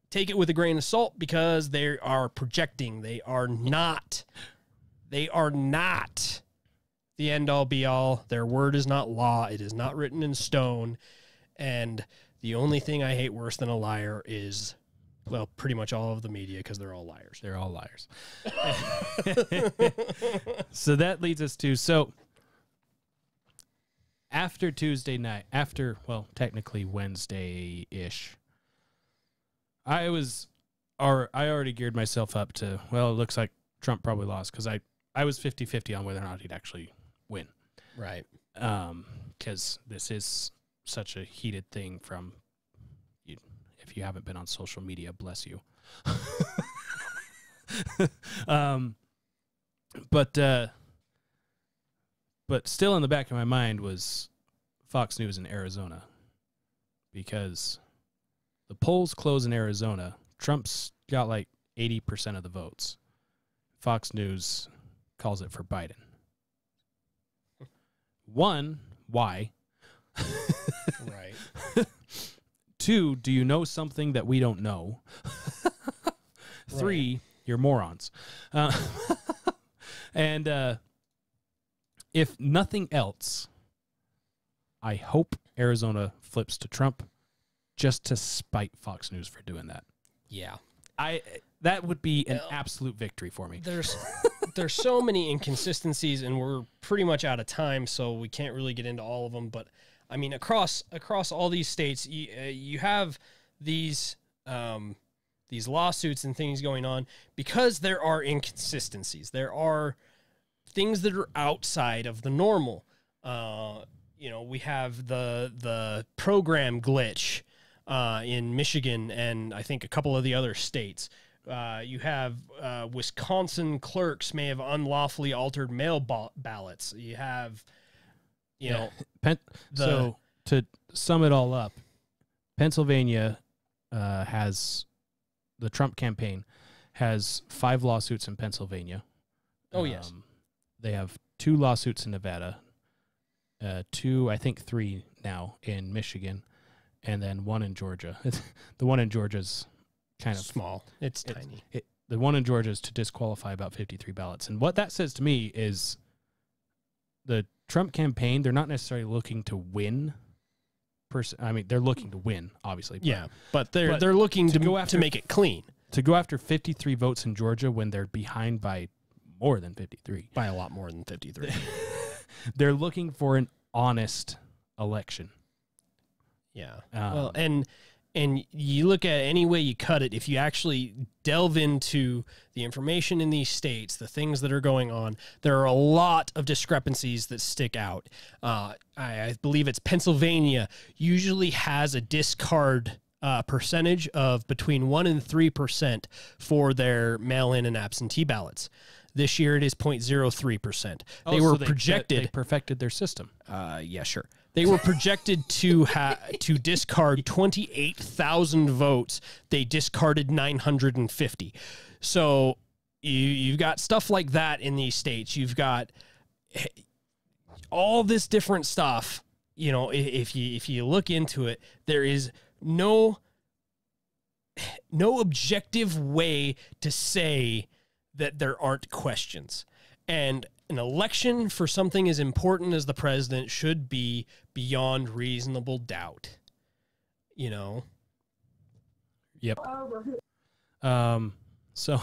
take it with a grain of salt, because they are projecting. They are not the end-all, be-all. Their word is not law. It is not written in stone. And the only thing I hate worse than a liar is, well, pretty much all of the media, because they're all liars. They're all liars. So that leads us to, after Tuesday night, technically Wednesday-ish, I already geared myself up to, well, it looks like Trump probably lost, because I was 50-50 on whether or not he'd actually win. Right. Because this is such a heated thing from, if you haven't been on social media, bless you. But still in the back of my mind was Fox News in Arizona, because the polls close in Arizona. Trump's got like 80% of the votes. Fox News calls it for Biden. One, why? Right. Two, do you know something that we don't know? Three, you're morons. And if nothing else, I hope Arizona flips to Trump, just to spite Fox News for doing that. Yeah. That would be an absolute victory for me. There's so many inconsistencies, and we're pretty much out of time, so we can't really get into all of them. But I mean, across all these states, you have these lawsuits and things going on because there are inconsistencies. There are things that are outside of the normal. We have the program glitch in Michigan and I think a couple of the other states. You have Wisconsin clerks may have unlawfully altered mail ballots. You have, so to sum it all up, Pennsylvania has, the Trump campaign has 5 lawsuits in Pennsylvania. Oh, yes. They have 2 lawsuits in Nevada, 2, I think 3 now in Michigan, and then 1 in Georgia. The one in Georgia's kind of small. It's tiny. The one in Georgia is to disqualify about 53 ballots. And what that says to me is the Trump campaign, they're not necessarily looking to win. I mean, they're looking to win, obviously. But they're looking to go after, to make it clean. To go after 53 votes in Georgia when they're behind by more than 53. By a lot more than 53. They're looking for an honest election. Yeah. Well, and you look at any way you cut it, if you actually delve into the information in these states, the things that are going on, there are a lot of discrepancies that stick out. I believe it's Pennsylvania usually has a discard percentage of between 1 and 3% for their mail-in and absentee ballots. This year it is 0.03%. They were projected. They perfected their system. Yeah, sure. They were projected to discard 28,000 votes. They discarded 950. So you've got stuff like that in these states. You've got all this different stuff. You know, if you look into it, there is no objective way to say that there aren't questions. And an election for something as important as the president should be beyond reasonable doubt. You know? Yep. So,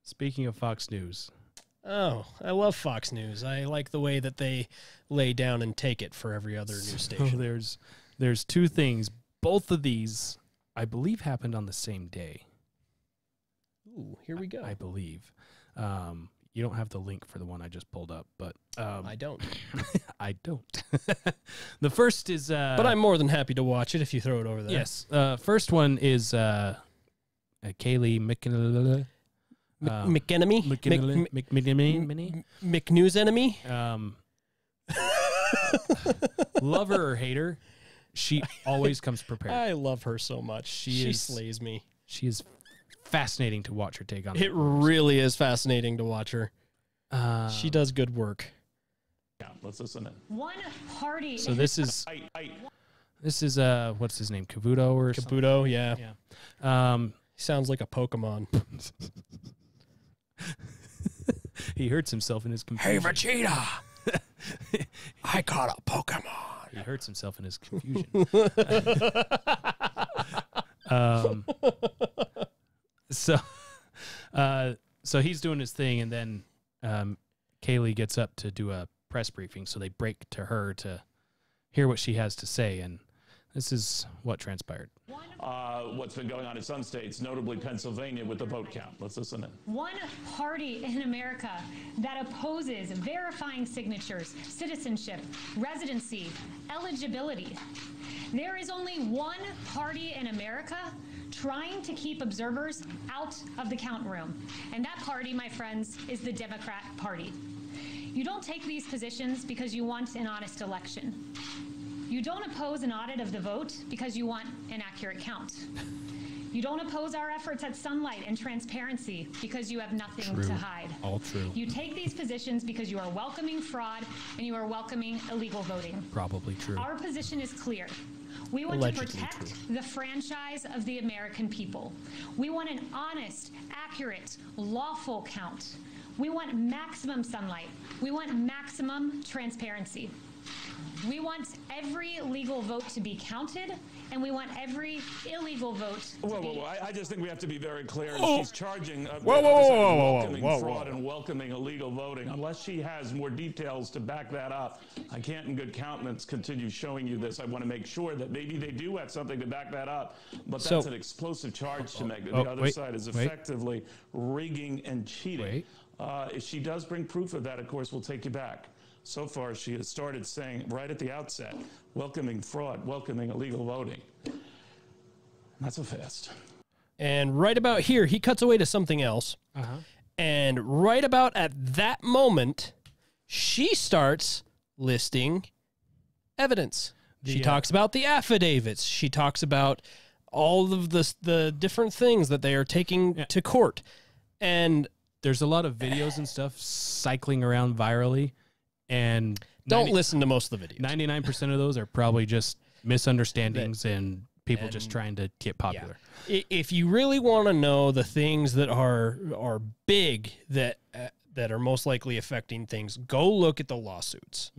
speaking of Fox News. Oh, I love Fox News. I like the way that they lay down and take it for every other news station. There's two things. Both of these, I believe, happened on the same day. Ooh, here we go. I believe. You don't have the link for the one I just pulled up, but I don't. I don't. The first is, but I'm more than happy to watch it if you throw it over there. Yes. First one is Kaylee McEnany. McNews enemy. Love her or hate her, she always comes prepared. I love her so much. She slays me. She is fascinating to watch her take on. It really is fascinating to watch her. She does good work. Yeah, let's listen in. One party. So this is what's his name, Kabuto or something? Kabuto, yeah. Yeah. Sounds like a Pokemon. He hurts himself in his confusion. Hey, Vegeta! I caught a Pokemon. He hurts himself in his confusion. So he's doing his thing, and then Kaylee gets up to do a press briefing, so they break to her to hear what she has to say, and this is what transpired. What's been going on in some states, notably Pennsylvania, with the vote count. Let's listen in. One party in America that opposes verifying signatures, citizenship, residency, eligibility. There is only one party in America trying to keep observers out of the count room. And that party, my friends, is the Democrat Party. You don't take these positions because you want an honest election. You don't oppose an audit of the vote because you want an accurate count. You don't oppose our efforts at sunlight and transparency because you have nothing to hide. All true. You take these positions because you are welcoming fraud and you are welcoming illegal voting. Probably true. Our position is clear. We want to protect the franchise of the American people. We want an honest, accurate, lawful count. We want maximum sunlight. We want maximum transparency. We want every legal vote to be counted, and we want every illegal vote to Whoa. I just think we have to be very clear. She's charging welcoming fraud and welcoming illegal voting. Unless she has more details to back that up, I can't in good countenance continue showing you this. I want to make sure that maybe they do have something to back that up, but that's an explosive charge to make. The other side is effectively rigging and cheating. If she does bring proof of that, of course, we'll take you back. So far, she has started saying right at the outset, welcoming fraud, welcoming illegal voting. Not so fast. And right about here, he cuts away to something else. And right about at that moment, she starts listing evidence. She talks about the affidavits. She talks about all of the different things that they are taking to court. And there's a lot of videos and stuff cycling around virally. And don't listen to most of the videos. 99% of those are probably just misunderstandings and people just trying to get popular. Yeah. If you really want to know the things that are big that are most likely affecting things, go look at the lawsuits.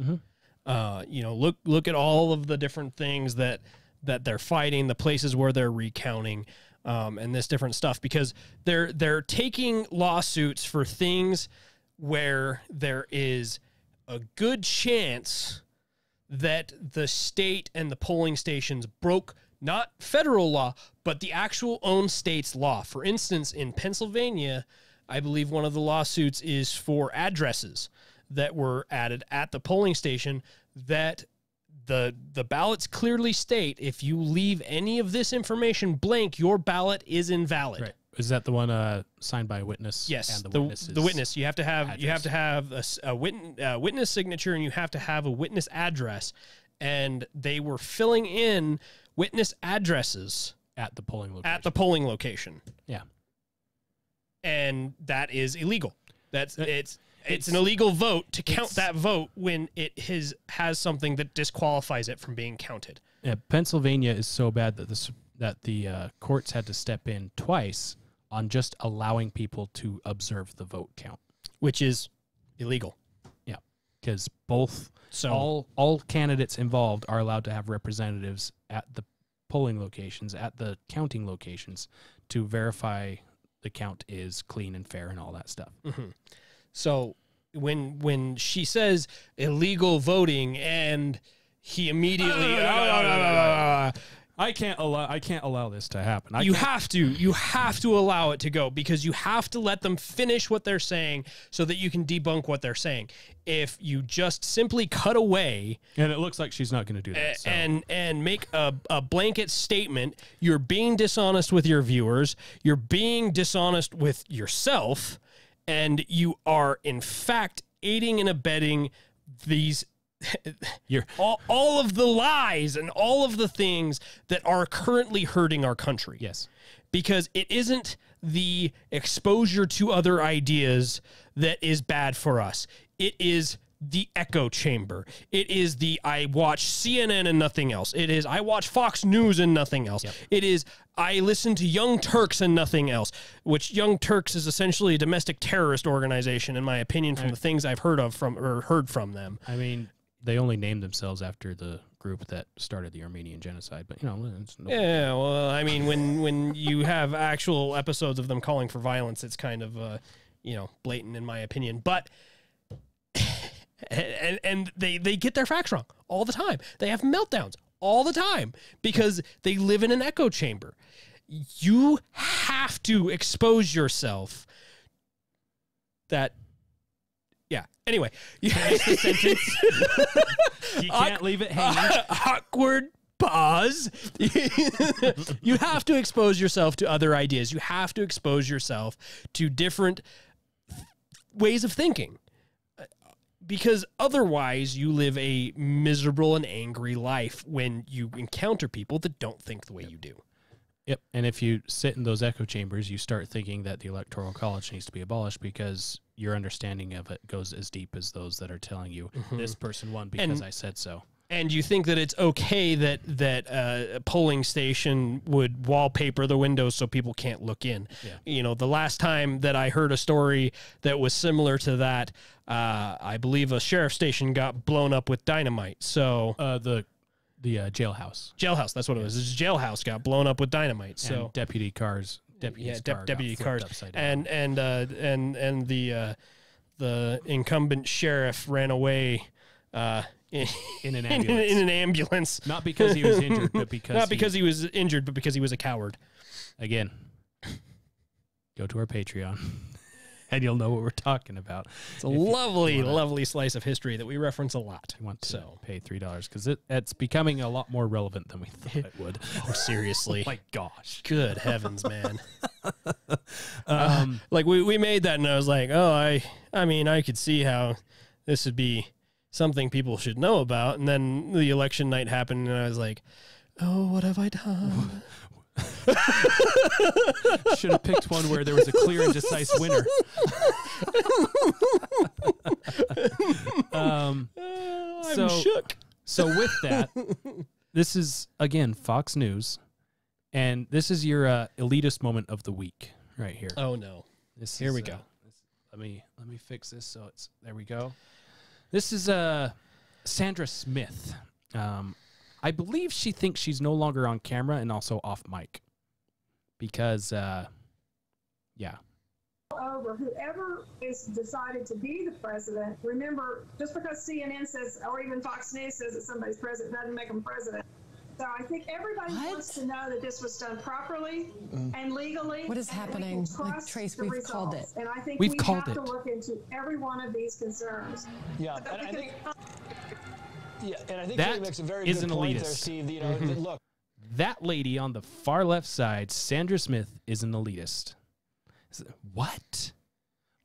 Look at all of the different things that they're fighting, the places where they're recounting, and this different stuff, because they're taking lawsuits for things where there is a good chance that the state and the polling stations broke not federal law, but the actual own state's law. For instance, in Pennsylvania, I believe one of the lawsuits is for addresses that were added at the polling station that the ballots clearly state if you leave any of this information blank, your ballot is invalid. Right. Is that the one signed by a witness? Yes, and the witness. You have to have address. a witness signature, and you have to have a witness address. And they were filling in witness addresses at the polling location. At the polling location. Yeah, and that is illegal. It's an illegal vote to count that vote when it has something that disqualifies it from being counted. Yeah, Pennsylvania is so bad that the courts had to step in twice on just allowing people to observe the vote count, which is illegal. Yeah, because all candidates involved are allowed to have representatives at the polling locations, at the counting locations, to verify the count is clean and fair and all that stuff. Mm-hmm. So when she says illegal voting, and he immediately I can't allow this to happen. You have to allow it to go, because you have to let them finish what they're saying so that you can debunk what they're saying. If you just simply cut away, and it looks like she's not going to do that, and make a blanket statement, you're being dishonest with your viewers, you're being dishonest with yourself, and you are in fact aiding and abetting these all of the lies and all of the things that are currently hurting our country. Yes. Because it isn't the exposure to other ideas that is bad for us. It is the echo chamber. It is the I watch CNN and nothing else. It is I watch Fox News and nothing else. Yep. It is I listen to Young Turks and nothing else, which Young Turks is essentially a domestic terrorist organization, in my opinion, from the things I've heard from them. I mean, they only named themselves after the group that started the Armenian genocide, but it's yeah. Well, I mean, when you have actual episodes of them calling for violence, it's kind of blatant, in my opinion. But and they get their facts wrong all the time. They have meltdowns all the time because they live in an echo chamber. You have to expose yourself. Yeah. Anyway, finish the sentence. You can't leave it hanging. Awkward pause. You have to expose yourself to other ideas. You have to expose yourself to different ways of thinking, because otherwise you live a miserable and angry life when you encounter people that don't think the way you do. Yep. And if you sit in those echo chambers, you start thinking that the Electoral College needs to be abolished because your understanding of it goes as deep as those that are telling you this person won because I said so. And you think that it's okay that a polling station would wallpaper the windows so people can't look in. Yeah. The last time that I heard a story that was similar to that, I believe a sheriff station got blown up with dynamite. So the jailhouse. Jailhouse, that's what it was. This jailhouse got blown up with dynamite. So and deputy cars. Deputy cars. And the incumbent sheriff ran away in an ambulance. In an ambulance. Not because he was injured, but because he was injured, but because he was a coward. Again, go to our Patreon and you'll know what we're talking about. It's a lovely slice of history that we reference a lot. You want to pay $3 because it's becoming a lot more relevant than we thought it would. Oh, seriously. Oh my gosh. Good heavens, man. Like we made that and I was like, I mean, I could see how this would be something people should know about. And then the election night happened and I was like, oh, what have I done? Should have picked one where there was a clear and decisive winner. I'm shook. So with that, this is again Fox News, and this is your elitist moment of the week right here. Oh no! Here we go. Let me fix this so it's there. We go. This is Sandra Smith. I believe she thinks she's no longer on camera and also off mic because, yeah. over. Whoever is decided to be the president, remember, just because CNN says, or even Fox News says that somebody's president, doesn't make them president. So I think everybody wants to know that this was done properly and legally. What is happening? Like, Trace, we've called it. And I think We've we called have it. to look into every one of these concerns. Yeah, and I think. Yeah, and I think That Kate makes a very is good an point there, elitist. Steve. You know, that, look. That lady on the far left side, Sandra Smith, is an elitist. What?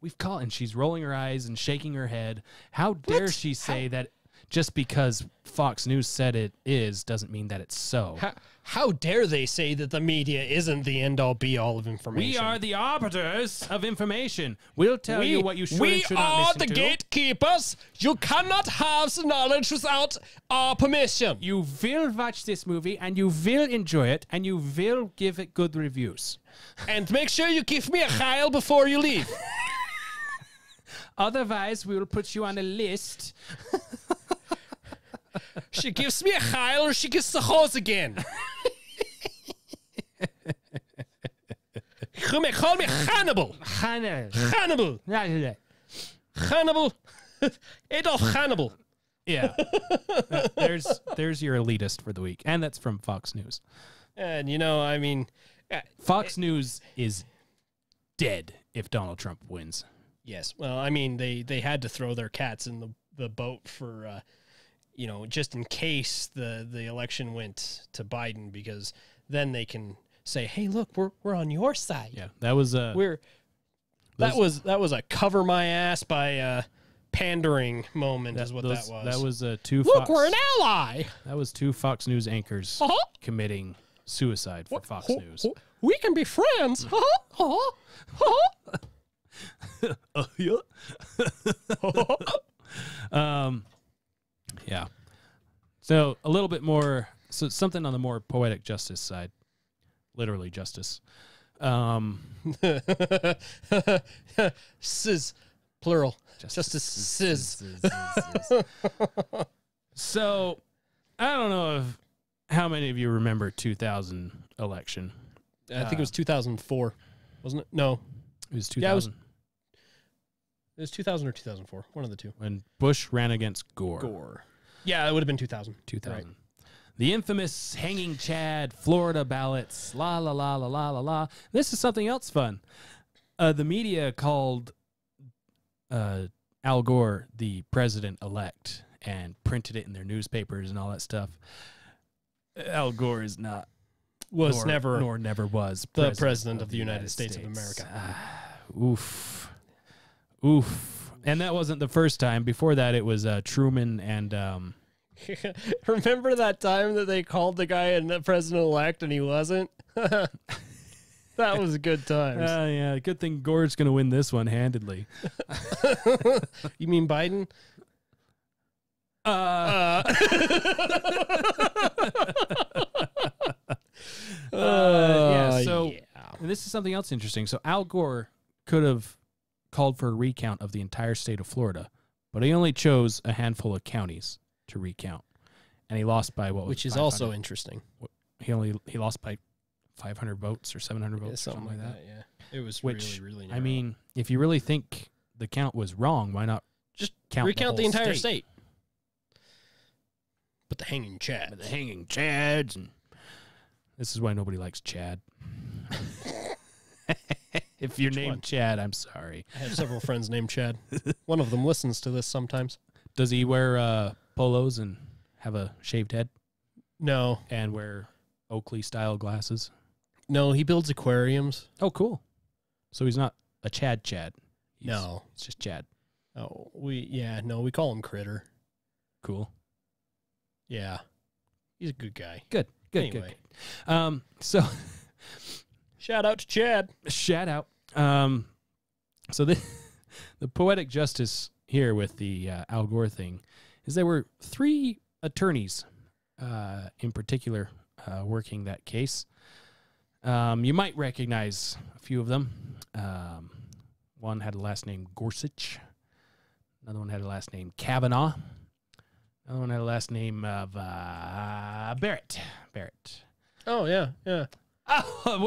We've called, and she's rolling her eyes and shaking her head. How dare she say that just because Fox News said it is doesn't mean that it's so? How dare they say that the media isn't the end-all, be-all of information? We are the arbiters of information. We'll tell you what you should and should not listen to. We are the gatekeepers. You cannot have the knowledge without our permission. You will watch this movie, and you will enjoy it, and you will give it good reviews. And make sure you give me a Heil before you leave. Otherwise, we will put you on a list. She gives me a Heil or she gets the hose again. Call me Hannibal. Hannibal. Hannibal. Adolf Hannibal. Yeah. There's your elitist for the week. And that's from Fox News. And, you know, I mean... Fox News is dead if Donald Trump wins. Yes. Well, I mean, they had to throw their cats in the boat for, you know, just in case the election went to Biden, because then they can say, hey, look, we're on your side. Yeah, that was that was a cover my ass by pandering moment is what that was. That was we're an ally. That was two Fox News anchors committing suicide for Fox News. We can be friends. Yeah. So a little bit more, so something on the more poetic justice side, literally justice. Sis, plural. Justice sis. So I don't know how many of you remember 2000 election. I think it was 2004, wasn't it? No, it was 2000. Yeah, it was 2000 or 2004, one of the two. When Bush ran against Gore. Yeah, it would have been 2000. 2000. Right. The infamous hanging Chad, Florida ballots, la la la la la la la. This is something else fun. The media called Al Gore the president-elect and printed it in their newspapers and all that stuff. Al Gore is not. Never was the president of the United States of America. Oof. And that wasn't the first time. Before that, it was Truman and... Remember that time that they called the guy a president-elect and he wasn't? That was good times. Yeah, good thing Gore's going to win this one handedly. You mean Biden? And this is something else interesting. So Al Gore could have called for a recount of the entire state of Florida, but he only chose a handful of counties to recount, and he lost by which is also interesting. He lost by 500 votes or 700 votes, or something like that. Yeah, it was really. I mean, if you really think the count was wrong, why not just recount the entire state? But the hanging Chads. But the hanging Chads, and this is why nobody likes Chad. If you're named Chad, I'm sorry. I have several friends named Chad. One of them listens to this sometimes. Does he wear polos and have a shaved head? No. And wear Oakley-style glasses? No, he builds aquariums. Oh, cool. So he's not a Chad. No. It's just Chad. Oh, we call him Critter. Cool. Yeah. He's a good guy. Good. Anyway. So... Shout out to Chad. Shout out. So the poetic justice here with the Al Gore thing is there were 3 attorneys in particular working that case. You might recognize a few of them. One had a last name Gorsuch. Another one had a last name Kavanaugh. Another one had a last name of Barrett. Oh, yeah. Oh,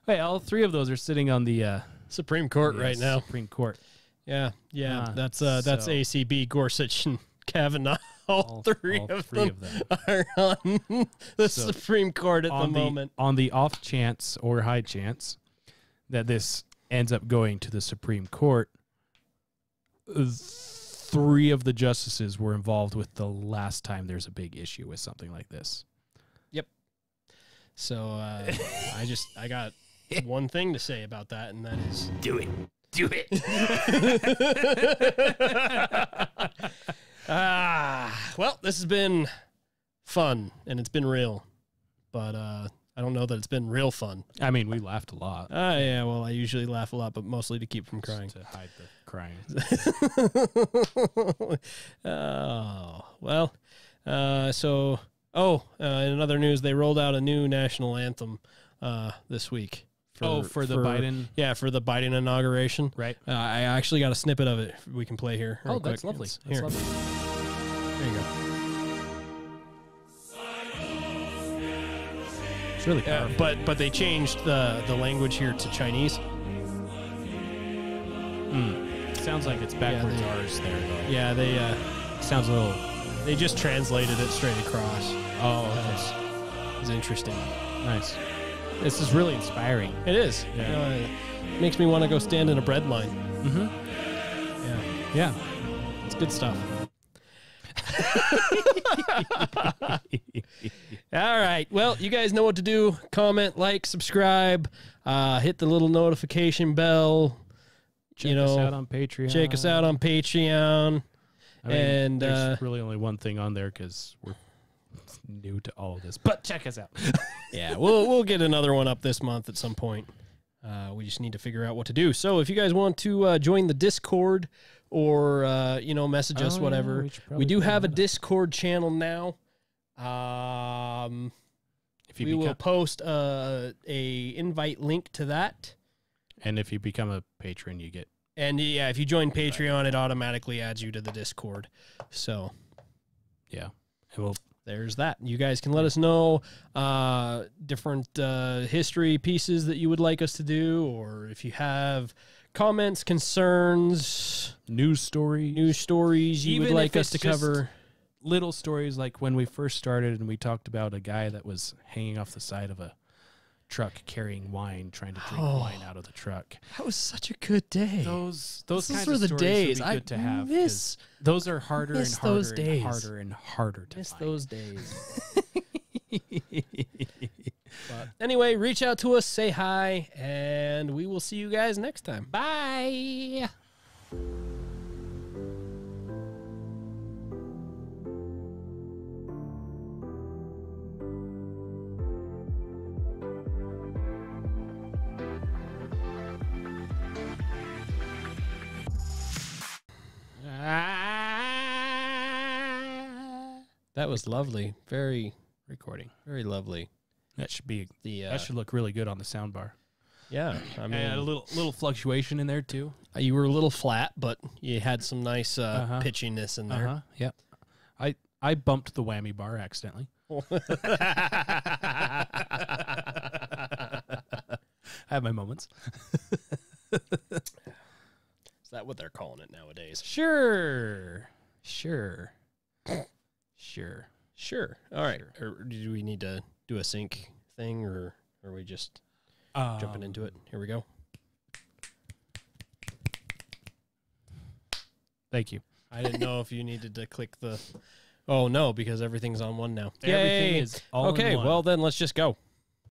wait, all 3 of those are sitting on the Supreme Court right now. Supreme Court. Yeah. That's ACB, Gorsuch, and Kavanaugh. All three of them are on the Supreme Court at the moment. On the off chance or high chance that this ends up going to the Supreme Court, 3 of the justices were involved with the last time there's a big issue with something like this. Yep. So I got one thing to say about that, and that is do it. Do it. Well, this has been fun, and it's been real, but I don't know that it's been real fun. I mean, we laughed a lot. Yeah, well, I usually laugh a lot, but mostly to keep from crying. To hide the crying. Oh, well, in other news, they rolled out a new national anthem this week. For the Biden? Yeah, for the Biden inauguration. Right. I actually got a snippet of it we can play here. Oh, that's lovely. That's lovely. There you go. It's really powerful. But they changed the language here to Chinese. Sounds like it's backwards R's there, though. Yeah, they... sounds a little... They just translated it straight across. Oh, It was interesting. Nice. This is really inspiring. It is. Yeah. It makes me want to go stand in a bread line. Mm-hmm. Yeah. It's good stuff. All right. Well, you guys know what to do. Comment, like, subscribe, hit the little notification bell. Check us out on Patreon. Check us out on Patreon. I mean, and there's really only one thing on there because we're new to all of this. But check us out. Yeah, we'll get another one up this month at some point. We just need to figure out what to do. So if you guys want to join the Discord or message us, whatever, we do have a Discord channel now. We will post a invite link to that. And if you become a patron, you get... And yeah, if you join Patreon, it automatically adds you to the Discord. So, yeah. And there's that. You guys can let us know different history pieces that you would like us to do, or if you have comments, concerns, news stories you would like us to cover. Little stories like when we first started and we talked about a guy that was hanging off the side of a truck carrying wine, trying to drink wine out of the truck. That was such a good day. Those Those kinds were of the stories days. would be good to have. Miss those are harder and harder those days. and harder and harder to miss find. those days. But anyway, reach out to us, say hi, and we will see you guys next time. Bye. That was lovely. Very recording. Very lovely. That should be that should look really good on the sound bar. Yeah, I mean, and a little fluctuation in there too. You were a little flat, but you had some nice pitchiness in there. Yep. I bumped the whammy bar accidentally. I have my moments. Is that what they're calling it nowadays? Sure. All right. Or do we need to do a sync thing, or are we just jumping into it? Here we go. Thank you. I didn't know if you needed to click the... Oh, no, because everything's on one now. Everything is all in okay, one. well, then let's just go.